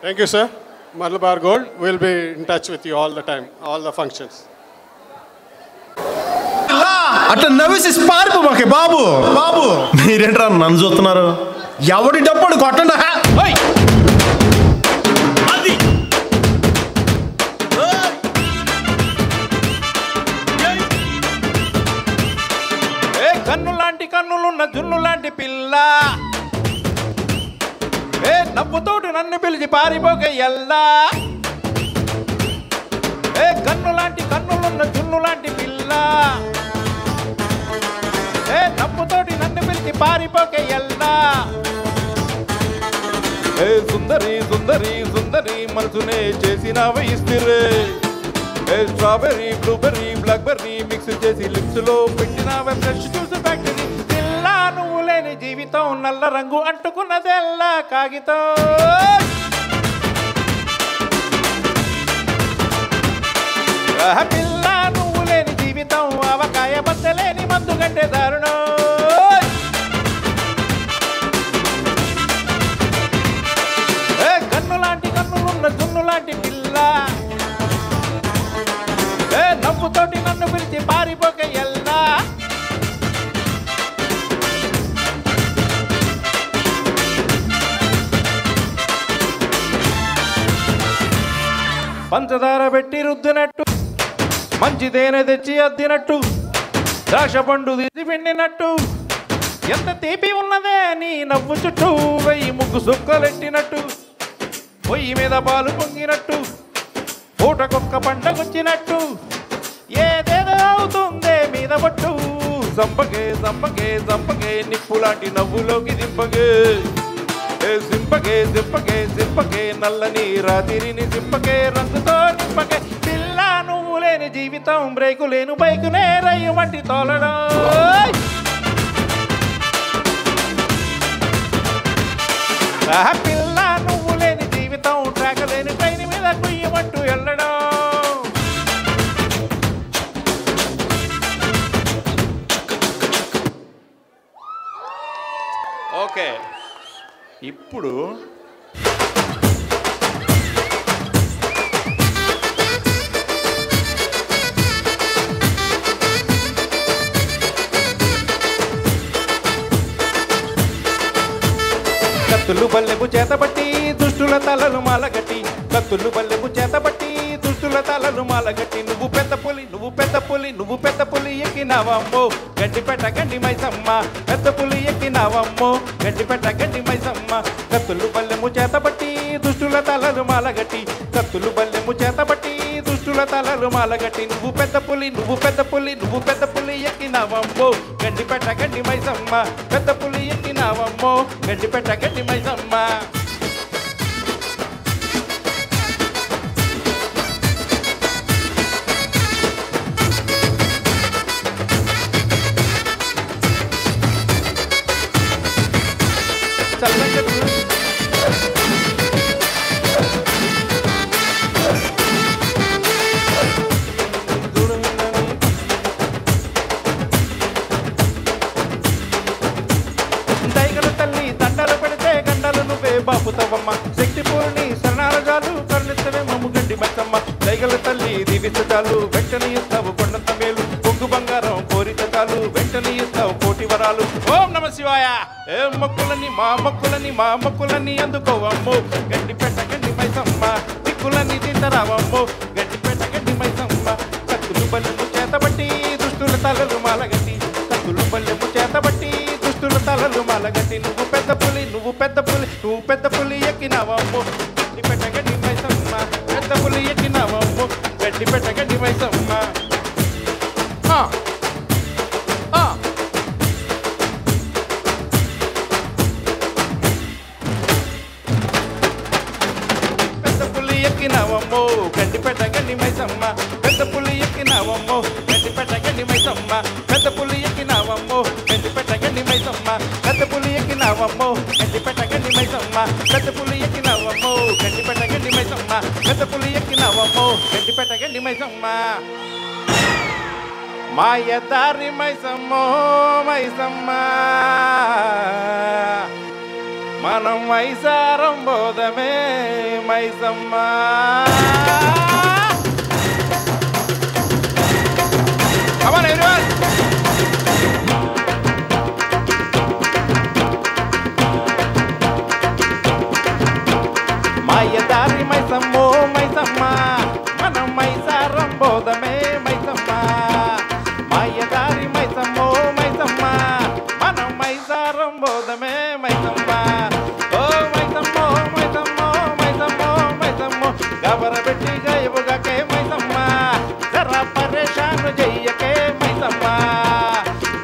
Thank you, sir. Malabar Gold will be in touch with you all the time, all the functions. అట్లా నవ్వేసి పారిపో మాకే బాబు బాబు మీరేంట్రా నన్ను చూస్తున్నారు ఎవడి డప్పుడు కొట్టండి కన్ను లాంటి కన్నులున్న జున్ను లాంటి పిల్ల నవ్వుతోటి నన్ను పిలిచి పారిపోక ఎల్లా కన్ను లాంటి కన్నులున్న జున్ను లాంటి పిల్ల నవ్వుతోటి నన్ను పిలిచి పారిపోక ఎల్లా సుందరి సుందరి సుందరి మనసునే చేసినావ ఇస్తిరే స్ట్రాబెర్రీ బ్లూబెర్రీ బ్లాక్బెర్రీ మిక్స్ చేసి లిప్స్ లో పెట్టినావ ఫ్రెష్ జ్యూస్ ఫ్యాక్టరీ పిల్లా నువ్వు లేని జీవితం నల్ల రంగు అంటుకున్నదెల్లా కాగితం పిల్ల నువ్వు లేని జీవితం అవకాయ బద్దలేని మందు కంటే దారుణం కన్ను లాంటి కన్నులున్న జున్ను లాంటి పిల్ల నవ్వుతోటి నన్ను పిలిచి పారిపోక ఎల్లా పంచదార పెట్టి రుద్దినట్టు మంచి తేనె తెచ్చి అద్దినట్టు ద్రాక్ష పండు తీసి పిండినట్టు ఎంత తీపి ఉన్నదే నీ నవ్వు చుట్టూ వెయ్యి ముగ్గు సుక్కలెట్టినట్టు పొయ్యి మీద పాలు పొంగినట్టు పూటకొక్క పండగొచ్చినట్టు ఏదేదో అవుతుందే మీద పట్టు సంపగే సంపగే సంపగే నిప్పు లాంటి నవ్వులోకి దింపగే సింపగే సింపగే సింపగే నల్లని రాతిరిని సింపగే రంగుతో నింపగే పిల్ల నువ్వు లేని జీవితం బ్రేకు లేను బైకునే రయ్యు వంటి తోలడం పిల్ల నువ్వు లేని జీవితం ట్రాక లేని ట్రైన్ మీద కుయ్యమంటూ వెళ్ళడం ఓకే ఇప్పుడు కత్తులు బల్లెపు చేతబట్టి దుష్టుల తలలు మాలగట్టి కత్తులు బల్లెపు చేతబట్టి దుష్టుల తలలు మాలగట్టి నువ్వు పెద్ద పులి నువ్వు నువ్వు పెద్ద పులి ఎక్కినావమ్మో గడ్డిపెట్ట గడ్డి మైసమ్మ పెద్ద పులి ఎక్కినావమ్మో గడ్డిపెట్ట గడ్డి మైసమ్మ కత్తులు బల్లెము చేతబట్టి దుష్టుల తలలు మాలగట్టి కత్తులు బల్లెము చేతబట్టి దుష్టుల తలలు మాలగట్టి నువ్వు పెద్ద పులి ఎక్కినావమ్మో గడ్డిపెట్ట గడ్డి మైసమ్మ పెద్ద పులి ఎక్కినావమ్మో గడ్డిపెట్ట గడ్డి మైసమ్మ దైగలు తల్లి దండలు పెడితే గండలు నువ్వే బాపుతావమ్మ శక్తి పూర్ణి శరణారజాలు కరుణిస్తవే మమ్ము గడ్డి మచ్చమ్మ దైగల తల్లి దీవించటాలు వెంటనే ఇస్తావు కొండంత మేలు పొంగు బంగారం కోరిక చాలు వెంటనే ఇస్తావు కోటి వరాలు ఓం నమ శివాయ ఏ మొక్కులని మా మొక్కులని అందుకోవమ్ము గడ్డిపెట్ట గడ్డి మైసమ్మ దిక్కులని తీతరావమ్ము గడ్డిపెట్ట గడ్డి మైసమ్మ కత్తులు బల్లెము చేతబట్టి దుష్టుల తలలు మాలగట్టి కత్తులు బల్లెము చేతబట్టి దుష్టుల తలలు మాలగట్టి నువ్వు పెద్ద పులి ఎక్కినావమ్ము గడ్డిపెట్ట గడ్డి మైసమ్మ పెద్ద పులి ఎక్కినావమ్ము గడ్డిపెట్ట గడ్డి మైసమ్మ పెద్ద పులి ఎక్కినావమ్మో గడ్డిపెట్ట గడ్డి మైసమ్మ పెద్ద పులి ఎక్కినావమ్మో గడ్డిపెట్ట గడ్డి మైసమ్మ పెద్ద పులి ఎక్కినావమ్మో గడ్డిపెట్ట గడ్డి మైసమ్మ పెద్ద పులి ఎక్కినావమ్మో గడ్డిపెట్ట గడ్డి మైసమ్మ పెద్ద పులి ఎక్కినావమ్మో గడ్డిపెట్ట గడ్డి మైసమ్మ పెద్ద పులి ఎక్కినావమ్మో గడ్డిపెట్ట గడ్డి మైసమ్మ మాయదారి మైసమ్మో మైసమ్మ మనం మైసారం బోధమే మైసమ్మ Come on, everyone! మాయదారి మైసమ్మో మైసమ్మ మనం మైసారం బోధమే మైసమ్మ మాయదారి మైసమ్మో మైసమ్మ మనం మైసారం బోధమే మైసమ్మ ఓ మైసమ్మో మైసమ్మో మైసమ్మో మైసమ్మో గబరబెట్టి గయబుగకే మైసమ్మ జరా పరేషాను చెయ్యకే మైసమ్మ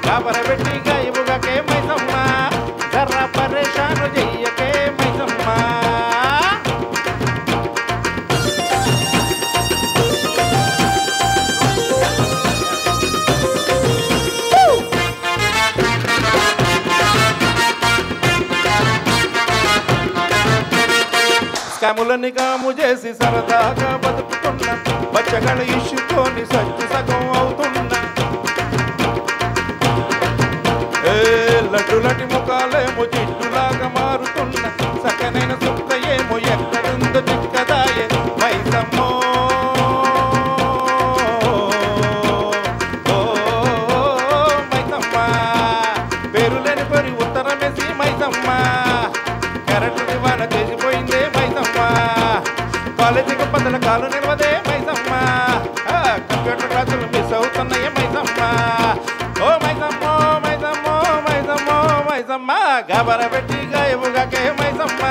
గబరబెట్టి గయబుగకే మైసమ్మ జరా పరేషాను చెయ్యకే మైసమ్మ స్కాములని కాము చేసి సరదాగా బతుకుతున్నా బచ్చగల ఇష్యుతోని సచ్చు సగం అవుతున్నా ఏ లడ్డులటి ముఖాలేమో జిడ్డులాగా మారుతున్నా సకనైన సుక్క ఏమో ఎక్కడుందో చిక్కదాయే మైసమ్మో మైసమ్మ పేరులేని పరి ఉత్తరమేసి మైసమ్మ కరెంటు దివాన చేసిపోయిందే మైసమ్మ కాలేజీకి పదల కాలు నిలవదే మైసమ్మ కంప్యూటర్ క్లాసులు మిస్ అవుతున్నాయే మైసమ్మ ఓ మైసమ్మో మైసమ్మో మైసమ్మో మైసమ్మ గబర పెట్టి గాయముగాకే మైసమ్మ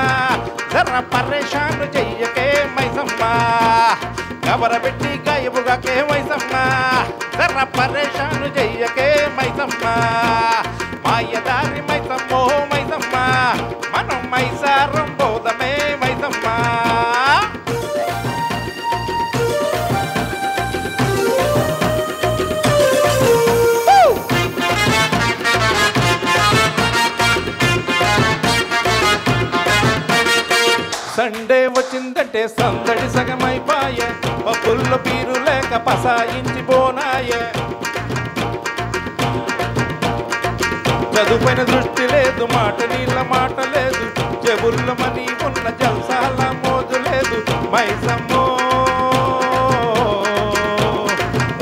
జర్ర పరేషాను చెయ్యకే మైసమ్మ గబర పెట్టి గాయముగాకే మైసమ్మ జర్ర పరేషాను చెయ్యకే మైసమ్మ మాయదారి మైసమ్మో మైసమ్మ మనం మైసారం బోధమే మైసమ్మ సండే వచ్చిందంటే సందడి సగమైపాయే పబ్బుల్లో పీరు లేక పసాయించి పోనాయే చదువుపైన దృష్టి లేదు మాట నీళ్ళ మాట లేదు చెబుల్లో మనీ ఉన్న జల్సాల మోజు లేదు మైసమ్మో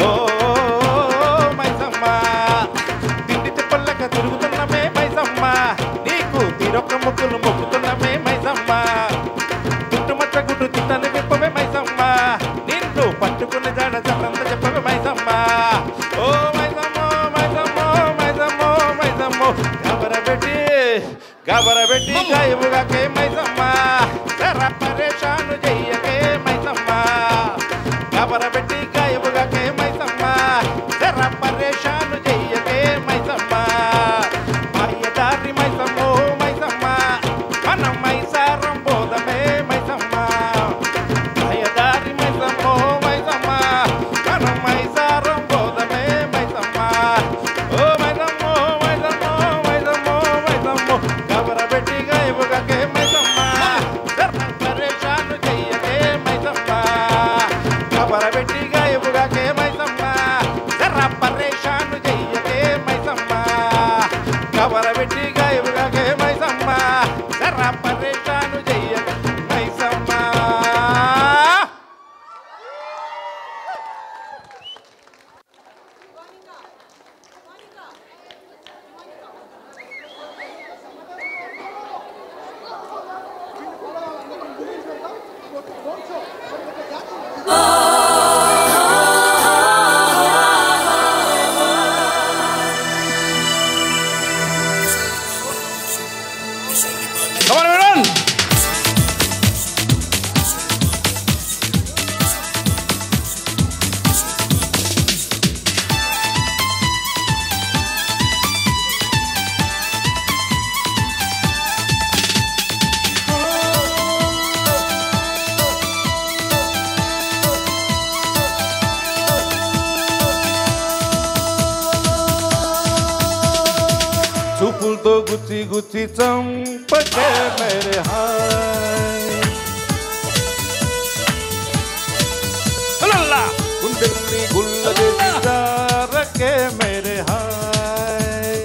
ఓ మైసమ్మ తిండి తిప్పల్లక తిరుగుతున్నమే మైసమ్మ నీకు తీరొక్క ముక్కులు మొక్కుతున్నమే మైసమ్మ గుట్టు తిట్టని విప్పవే మైసమ్మ నిన్ను పట్టుకుని జాడ జల్లంత చెప్పవే మైసమ్మ గబరబెట్టి గాయముగాకే మైసమ్మ జర పరేషాను చెయ్యకే మైసమ్మ గబరబెట్టి గాయముగాకే మైసమ్మ జర పరేషాను చెయ్యకే మైసమ్మ మాయదారి మైసమ్మో మైసమ్మ మనం మైసారం బోధమే మైసమ్మ మాయదారి మైసమ్మో మైసమ్మ మనం మైసారం బోధమే మైసమ్మ ఓ మైసమ్మో మైసమ్మో మైసమ్మో మైసమ్మో గబరబెట్టి గాయముగాకే మైసమ్మ జర పరేషాను చెయ్యకే మైసమ్మ గబరబెట్టి గాయముగాకే మైసమ్మ జర పరేషాను చెయ్యకే మైసమ్మ గబరబెట్టి గాయముగాకే మైసమ్మ జర పరేషాను చెయ్యకే మైసమ్మ Come on, everyone! చూపులతో గుచ్చి గుచ్చి చంపకే మేరే హాయ్ అలల్లా గుండెల్ని గుల్ల చేసి జారకే మేరే హాయ్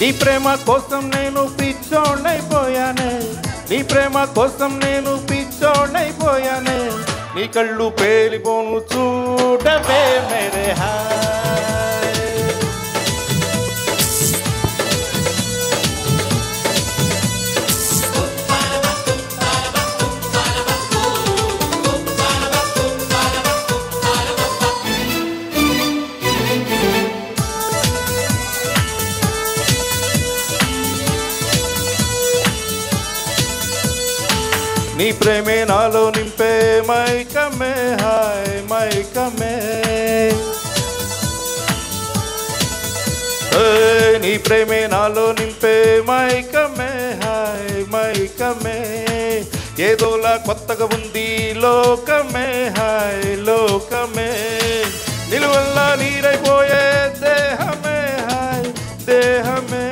నీ ప్రేమ కోసం నేను పిచ్చోడైపోయానే నీ ప్రేమ కోసం నేను పిచ్చోడైపోయానే నీ కళ్ళు పేలిపోను చూడవే మేరే హాయ్ నీ ప్రేమే నాలో నింపే మైకమే హాయ్ మైకమే నీ ప్రేమే నాలో నింపే మైకమే హాయ్ మైకమే ఏదోలా కొత్తగా ఉంది లోకమే హాయ్ లోకమే నిలువల్లా నీరైపోయే దేహమే హాయ్ దేహమే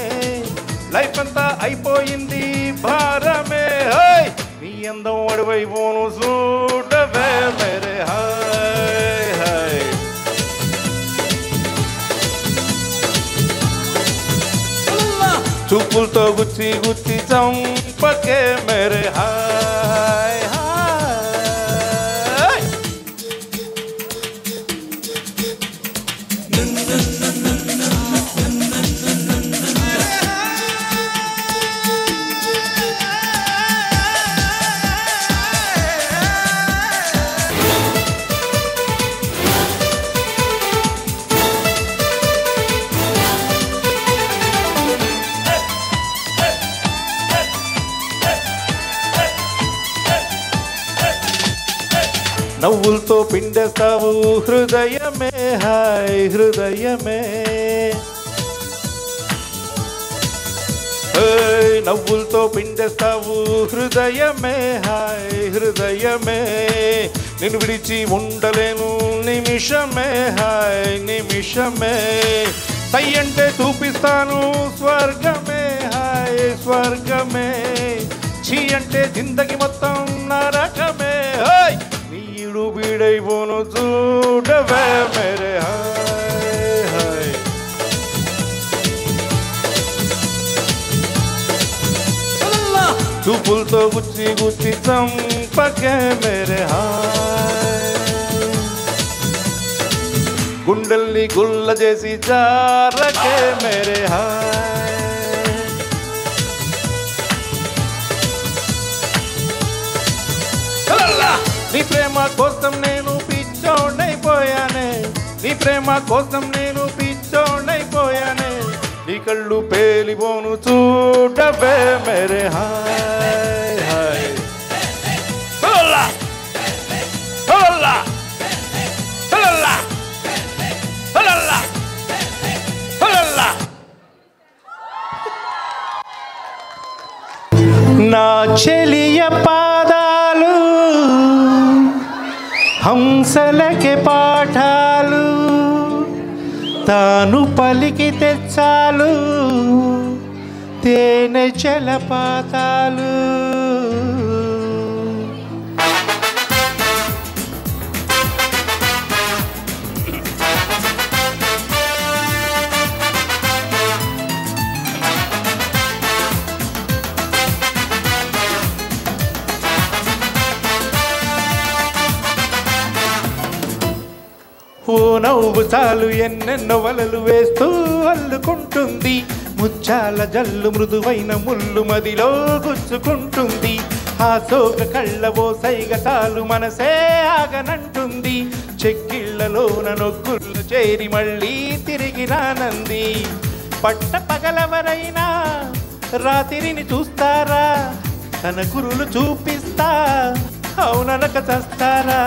లైఫ్ అంతా అయిపోయింది భారమే హాయ్ నీ అందం అడివైపోను చూడవే మేరే హాయ్ హాయ్ చూపులతో గుచ్చి గుచ్చి చంపకే మేరే హాయ్ హాయ్ నవ్వులతో పిండేస్తావు హృదయమే హాయ్ హృదయమే నవ్వులతో పిండేస్తావు హృదయమే హాయ్ హృదయమే నిన్ను విడిచి ఉండలేను నిమిషమే హాయ్ నిమిషమే సై అంటే చూపిస్తాను స్వర్గమే హాయ్ స్వర్గమే చీ అంటే జిందగి మొత్తం నరకమే హాయ్ నీడు బీడైపోను చూడవే మేరే హాయ్ హాయ్ చూపులతో గుచ్చి గుచ్చి చంపకే మేరే హాయ్ గుండెల్ని గుల్ల చేసి జారకే మేరే హాయ్ నీ ప్రేమ కోసం నేను పిచ్చోడైపోయానే నీ ప్రేమ కోసం నేను పిచ్చోడైపోయానే పోయనే నీ కళ్ళు పేలిపోను చూడవే మేరే హాయ్ హాయ్ హోలా హోలా హోలా హోలా హోలా నా చెలియ పాదాలు హంసలకే పాఠాలు తాను పలికి తెచ్చాలు తేనె జలపాతాలు ఓ నవ్వు చాలు ఎన్నెన్నో వలలు వేస్తూ అల్లుకుంటుంది ముచ్చాల జల్లు మృదువైన ముళ్ళు మదిలో గుచ్చుకుంటుంది ఆ సోక కళ్ళ ఓ సైగ చాలు మనసే ఆగనంటుంది చెక్కిళ్లలోన నొగ్గుళ్ళు చేరి మళ్ళీ తిరిగి రానంది పట్ట పగలవరైనా రాత్రిని చూస్తారా తన కురులు చూపిస్తా అవుననక చస్తారా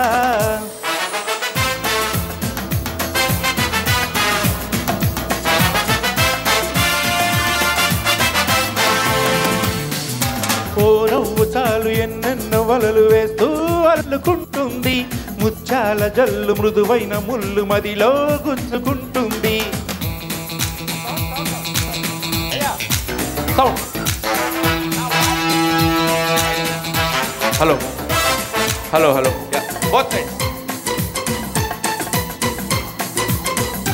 ఓ నవ్వు చాలు ఎన్నెన్నో వలలు వేస్తూ అల్లుకుంటుంది ముచ్చాల జల్లు మృదువైన ముళ్ళు మదిలో గుచ్చుకుంటుంది hello hello hello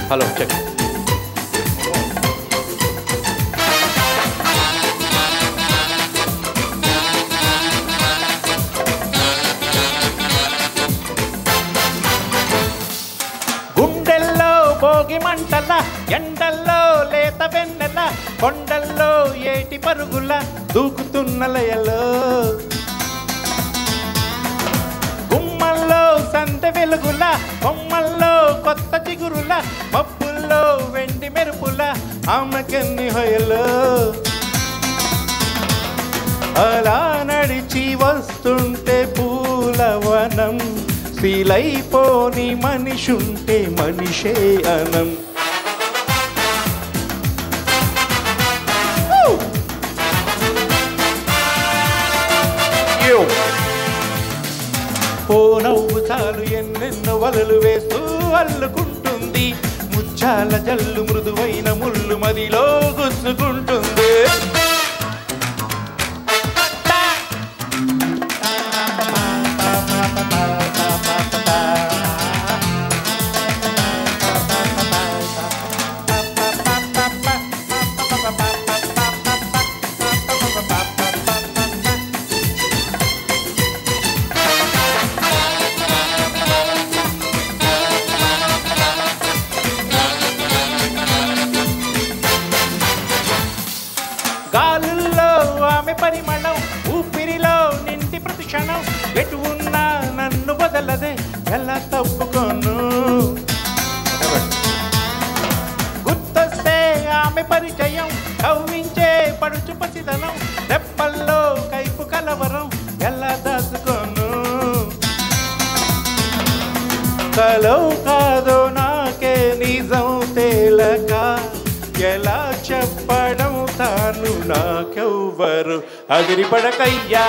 hello check గుండెల్లో భోగి మంటల ఎండల్లో లేత వెన్నెల కొండల్లో ఏటి పరుగుల దూకుతున్న లయలో గుమ్మల్లో సంత వెలుగుల కొమ్మల్లో కొత్త చిగురుల మబ్బుల్లో వెండి మెరుపుల ఆమెకెన్ని హొయలో అలా నడిచి వస్తుంటే పూలవనం ఫీలైపోని మనిషుంటే మనిషే అనం ఓ నవ్వు చాలు ఎన్నెన్నో వలలు వేస్తూ అల్లుకుంటుంది ముచ్చాల జల్లు మృదువైన ముళ్ళు మదిలో గుచ్చుకుంటుంది గాలుల్లో ఆమె పరిమళం ఊపిరిలో నిండి ప్రతి క్షణం ఎటు ఉన్నా నన్ను వదలదే ఎలా తప్పుకోను గుర్తొస్తే ఆమె పరిచయం కవ్వించే పడుచు పసిదనం రెప్పల్లో కైపు కలవరం ఎలా దాచుకోను కలో కాదో నాకే నిజం తేలక ఎలా చెప్పడం తాను నాకెవ్వరు అదిరిపడకయ్యా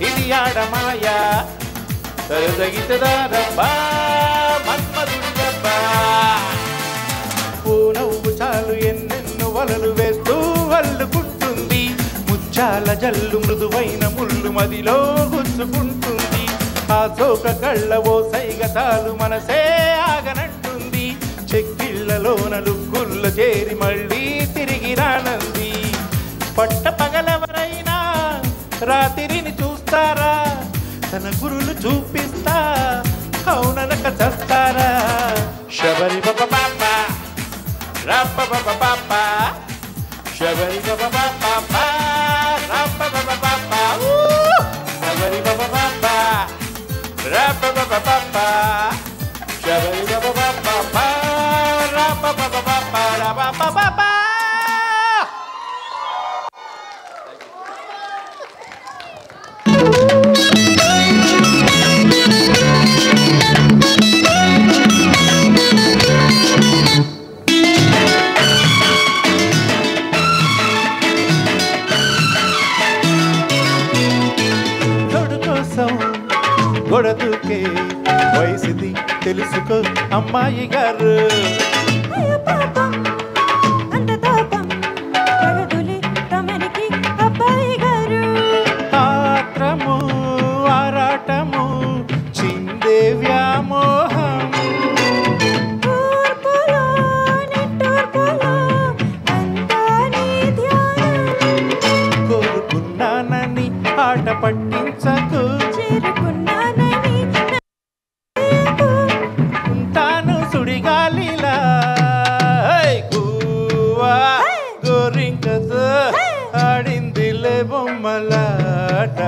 ఇది ఆడమాయా సరదగితదారబ్బా మన్మధుడబ్బా ఓ నవ్వు చాలు ఎన్నెన్నో వలలు వేస్తూ అల్లుకుంటుంది ముచ్చాల జల్లు మృదువైన ముళ్ళు మదిలో గుచ్చుకుంటుంది ఆ సోక కళ్ళ ఓ సైగ చాలు మనసే ఆగనంటుంది చెక్కిళ్లలోన లుక్కుల్ల చేరి మళ్ళీ తిరిగి రానంది పట్ట పగలవరైనా రాత్రిని చూస్తారా తన గురులు చూపిస్తా అవుననక చస్తారా శబరి బాబా బాబా రాప్ప బాబా బాబా శబరి బాబా బాబా రాప్ప బాబా బాబా శబరి బాబా బాబా రాప్ప బాబా బాబా శబరి బాబా బాబా గొడదుకే వయసుది తెలుసుకో అమ్మాయి గారు. ఆత్రము ఆరాటము చిందే వ్యామోహం కోరుకున్నానని ఆట పట్టించకు ఉంటాను సుడిగాలిలా గువ్వా గోరింకతో ఆడిందిలే బొమ్మలాట.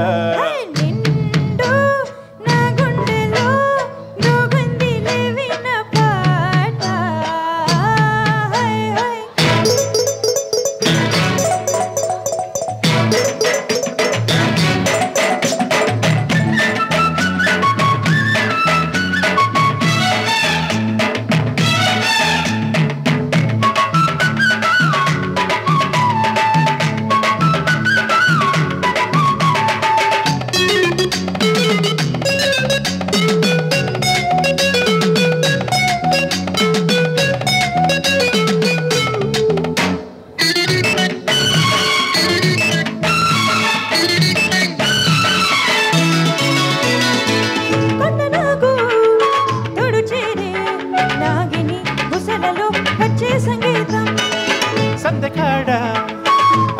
సందకాడ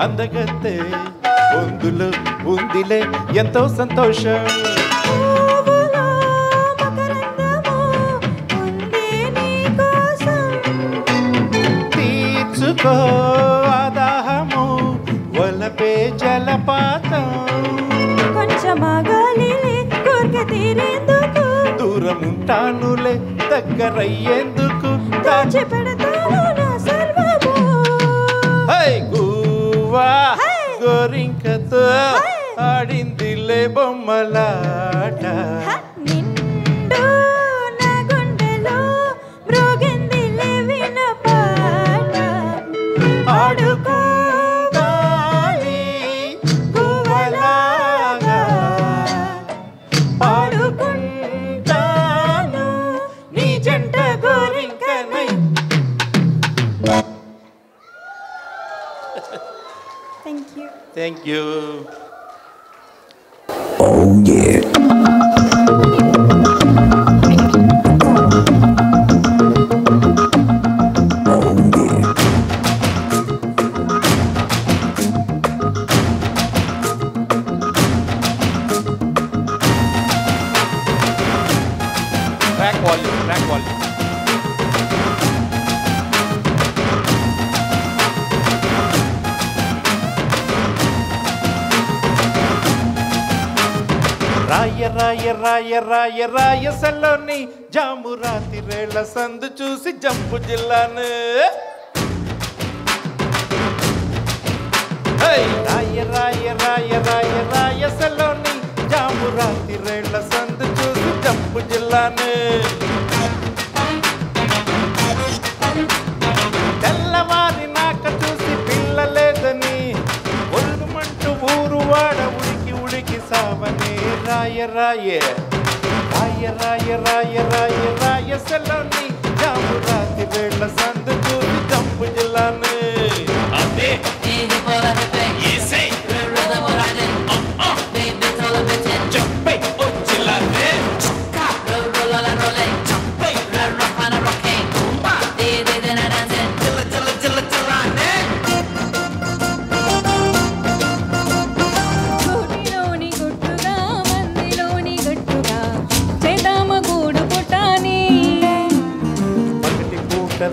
అందగత్తే పొందులు ఉందిలే ఎంతో సంతోషం. తీర్చుకో ఆదాహము వలపే జలపాతం. దూరం ఉంటానులే దగ్గరయ్యేందుకు దాచి పెడతాను నా సర్వము. గువ్వా గోరింకతో ఆడిందిలే బొమ్మలాట. ఆడుకుంటాలి గువ్వలాగా పాడుకుంటాను నీ జంట గోరింకనై. Thank you. Oh yeah. Crack volume, crack volume. రాయ రాయ రాయ రాయ రాయసలోని జాము రాతి రేళ్ల సందు చూసి జంపు జిల్లాను. రాయ రాయ రాయ రాయ రాయసలోని జాము రాతి రేళ్ల సందు చూసి జంపు జిల్లాను. తెల్లవారి నాక చూసి పిల్ల లేదని ఒళ్ళుమంటూ ఊరు వాడ ఉడికి ఉడికి సావని. రాయ రాయ రాయ రాయ రాయ రాయ రాయసలోని జాము రాతి రేళ్ల సందు చూసి జంపు జిల్లాను. అదే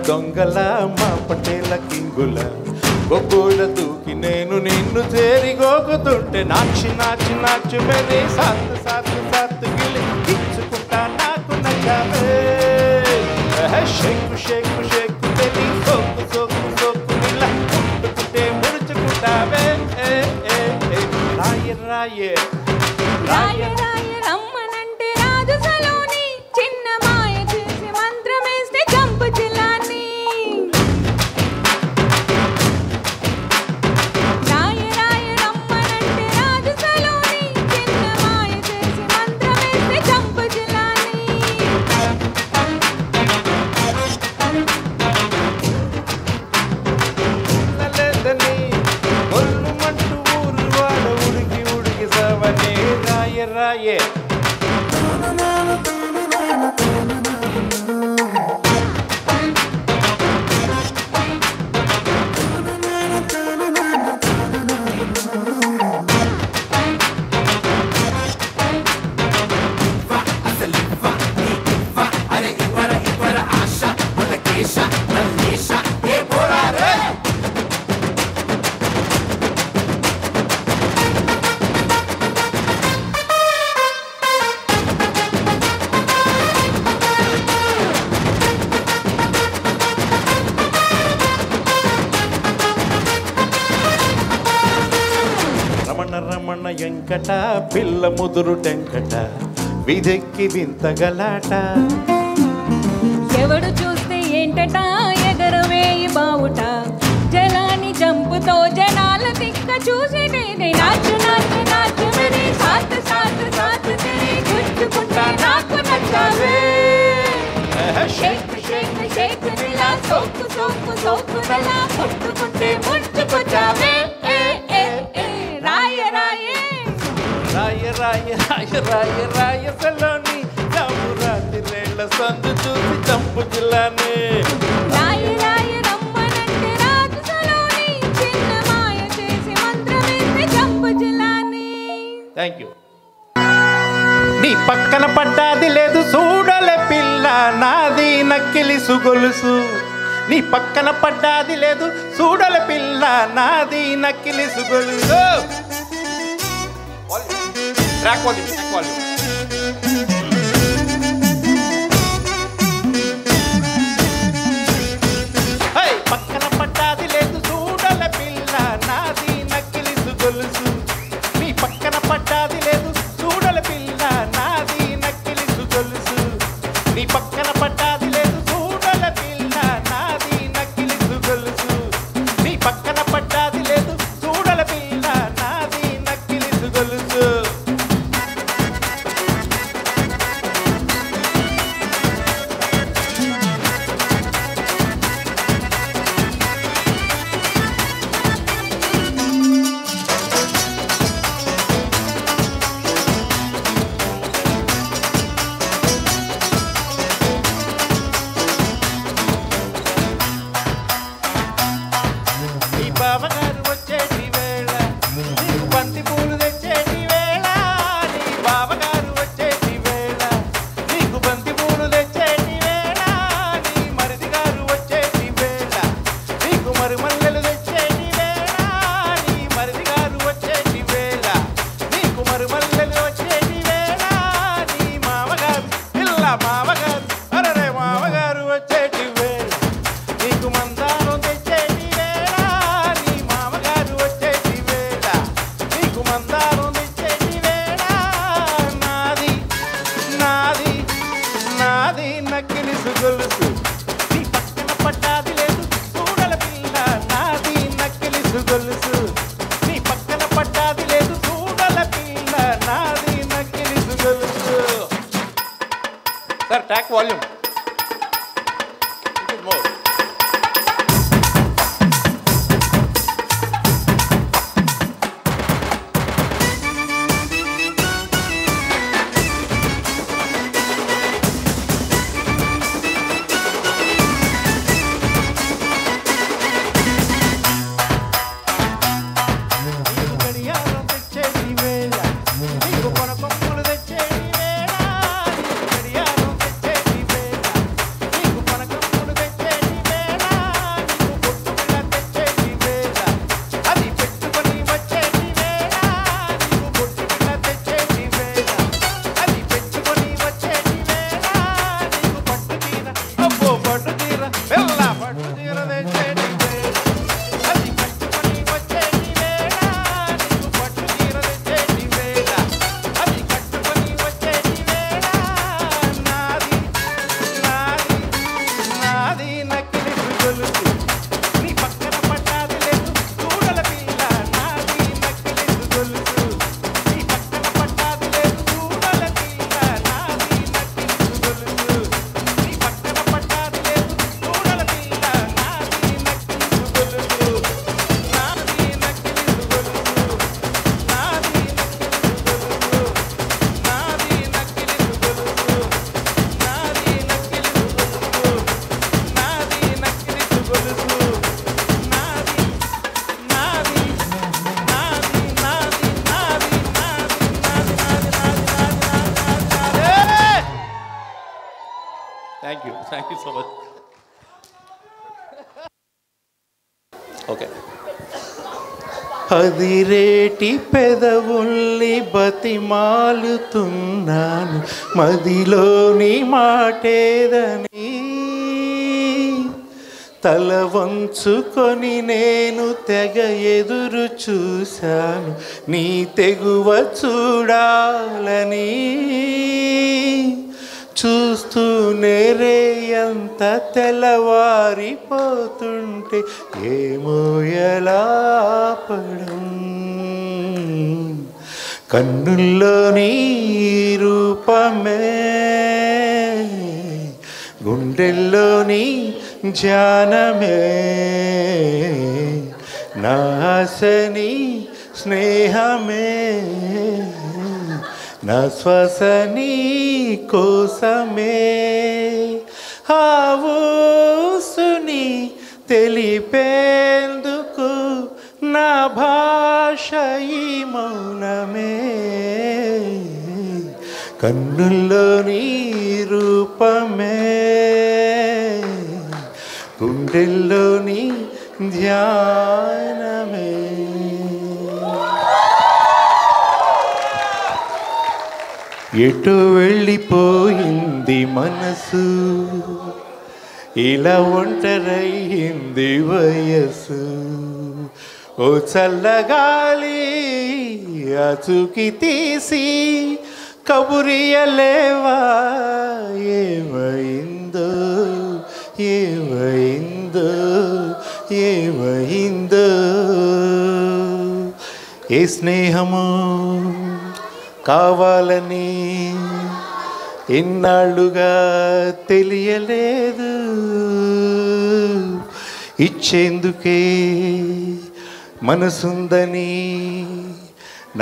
దొంగల మా పటేల కింగుల గొగ్గోడ దూకి నేను నిన్ను చేరి గోగుతుంటే నాచి నాచి నాచి మెరే సాత్ సాత్ సాత్ గిలి ఇచ్చుకుంటా నాకు నచ్చావే. షేకు షేకు షేకు రాయే రాయ రాయ రమ్మనంటే రాజు సలోని చిన్న మాయ చేసి మంత్రమేస్తే చంపు జిల్లాని రాయ రాయ రమ్మనంటే రాజు సలోని చిన్న మాయ చేసి మంత్రమేస్తే చంపు జిల్లాని లేదని ఒళ్ళుమంటూ ఊరు వాడ ఉడికి ఉడికి సవనే రాయే రాయే రమణ రమణ ఎంకట పిల్ల ముదురు టెంకట విదెక్కి వింతగలాట ఎవడు చూస్తే ఏంటట ఎగరవేయి బావుట జలాని జంపుతో జనాల తిక్క చూసేటేదే నాచు నాచు నాచు మెరే సాత్ సాత్ సాత్ తెరే గుచ్చుకుంటా నాకు నచ్చావే షేక్ షేక్ షేక్ నిలా సోకు సోకు సోకు నలా ముట్టుకుంటే ముట్టుకొచ్చావే ఏ ఏ ఏ రాయ రాయే రాయ రాయ రాయ రాయ రాయ సలోని నవ్వు రాత్రి రేళ్ల సందు చూసి చంపు జిల్లానే రాయ రాయ రమ్మనంటే రాజు సలోని చిన్న మాయ చేసి మంత్రమేస్తే చంపు జిల్లాని థ్యాంక్ యూ నీ పక్కన పడ్డాది లేదు చూడలే పిల్ల నాది నక్కిలి సుగొలుసు నీ పక్కన పడ్డాది లేదు చూడలే పిల్ల నాది నక్కిలి సుగొలుసు ట్రాక్ వాల్యూమ్ ట్రాక్ వాల్యూమ్ హే పక్కన పడ్డాది లేదు చూడలే పిల్ల నాది నక్కిలి సుగొలుసు నీ పక్కన పడ్డాది లేదు చూడల పిల్ల నాది నక్కిలి సుగొలుసు నీ పక్కన పడ్డాది లేదు చూడల పిల్ల నాది నక్కిలి సుగొలుసు నీ పక్కన పడ్డాది లేదు చూడల పిల్ల నాది నక్కిలి సుగొలుసు నీ బావగారు వచ్చేటి వేళ నీకు బంతి పూలు తెచ్చేటి వేళ నీ బావగారు వచ్చేటి వేళ నీకు బంతి పూలు తెచ్చేటి వేళ నీ మరిది గారు వచ్చేటి వేళ నీకు మరుమల్లెలు తెచ్చేటి వేళ నీ మరిది గారు వచ్చేటి వేళ నీకు మరుమల్లెలు వచ్చేటి వేళ నీ మామగారు పిల్ల మామగారు అరరే మామగారు వచ్చేటి వేళ నీకు మందారం తెచ్చేటి వేళ నీ మామగారు వచ్చేటి వేళ నీకు మందారం తెచ్చేటి వేళ నాది నాది నాది నక్కిలి సుగొలుసు నీ పక్కన పడ్డాది లేదు చూడల పిల్ల నాది నక్కిలి సుగొలుసు నీ పక్కన పడ్డాది లేదు చూడల పిల్ల నాది నక్కిలి సుగొలుసు సార్ ట్రాక్ వాల్యూమ్ మోర్ నీకు గడియారం తెచ్చేటి వేళ నీకు కొనకొమ్ములు తెచ్చేటి వేళ నీకు గడియారం తెచ్చేటి వేళ thank you so much. Okay. అదిరేటి పెదవుల్ని బతిమాలుతున్నాను మదిలోని మాటేదని, తల వంచుకొని నేను తెగ ఎదురు చూశాను నీ తెగువ చూడాలని. చూస్తూనే రేయంత తెల్లవారిపోతుంటే ఏమో ఎలా ఆపడం, కన్నుల్లోని రూపమే గుండెల్లోని ధ్యానమే, నా ఆశని స్నేహమే, నా శ్వాసని కోసమే. ఆ ఊసుని తెలిపేందుకు నా భాష ఈ మౌనమే, కన్నుల్లోని రూపమే గుండెల్లోని ధ్యానమే. ఎటు వెళ్ళిపోయింది మనసు, ఇలా ఒంటరయింది వయసు. ఓ చల్లగాలి అచుకి తీసి కబురియలేవా, ఏమైందో ఏమైందో ఏమైందో. ఏ స్నేహము కావాలని ఎన్నాళ్ళుగా తెలియలేదు, ఇచ్చేందుకే మనసుందని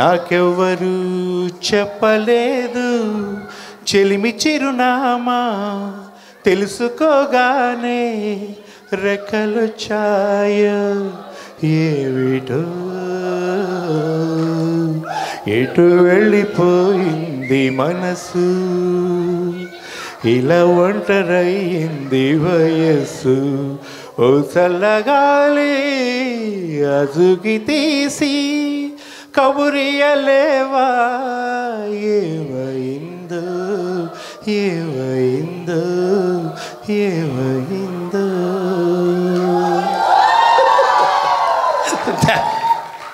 నాకెవ్వరూ చెప్పలేదు. చెలిమి చిరునామా తెలుసుకోగానే రెక్కలు ఛాయ ఏమిటో, ఎటు వెళ్ళిపోయింది మనసు, ఇలా ఒంటరయింది వయస్సు. ఓ చల్లగాలి అజుకి తీసి కబురియలేవా, ఏమైందో ఏమైందో ఏమైందో.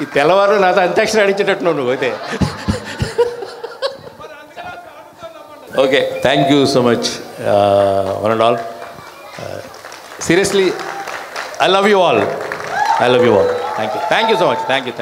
ఈ తెల్లవారు నాతో అంత్యాక్షరి ఆడించేటట్టున్నావు నువ్వు అయితే. Okay, thank you so much one and all. Seriously I love you all, I love you all. Thank you so much. Thank you.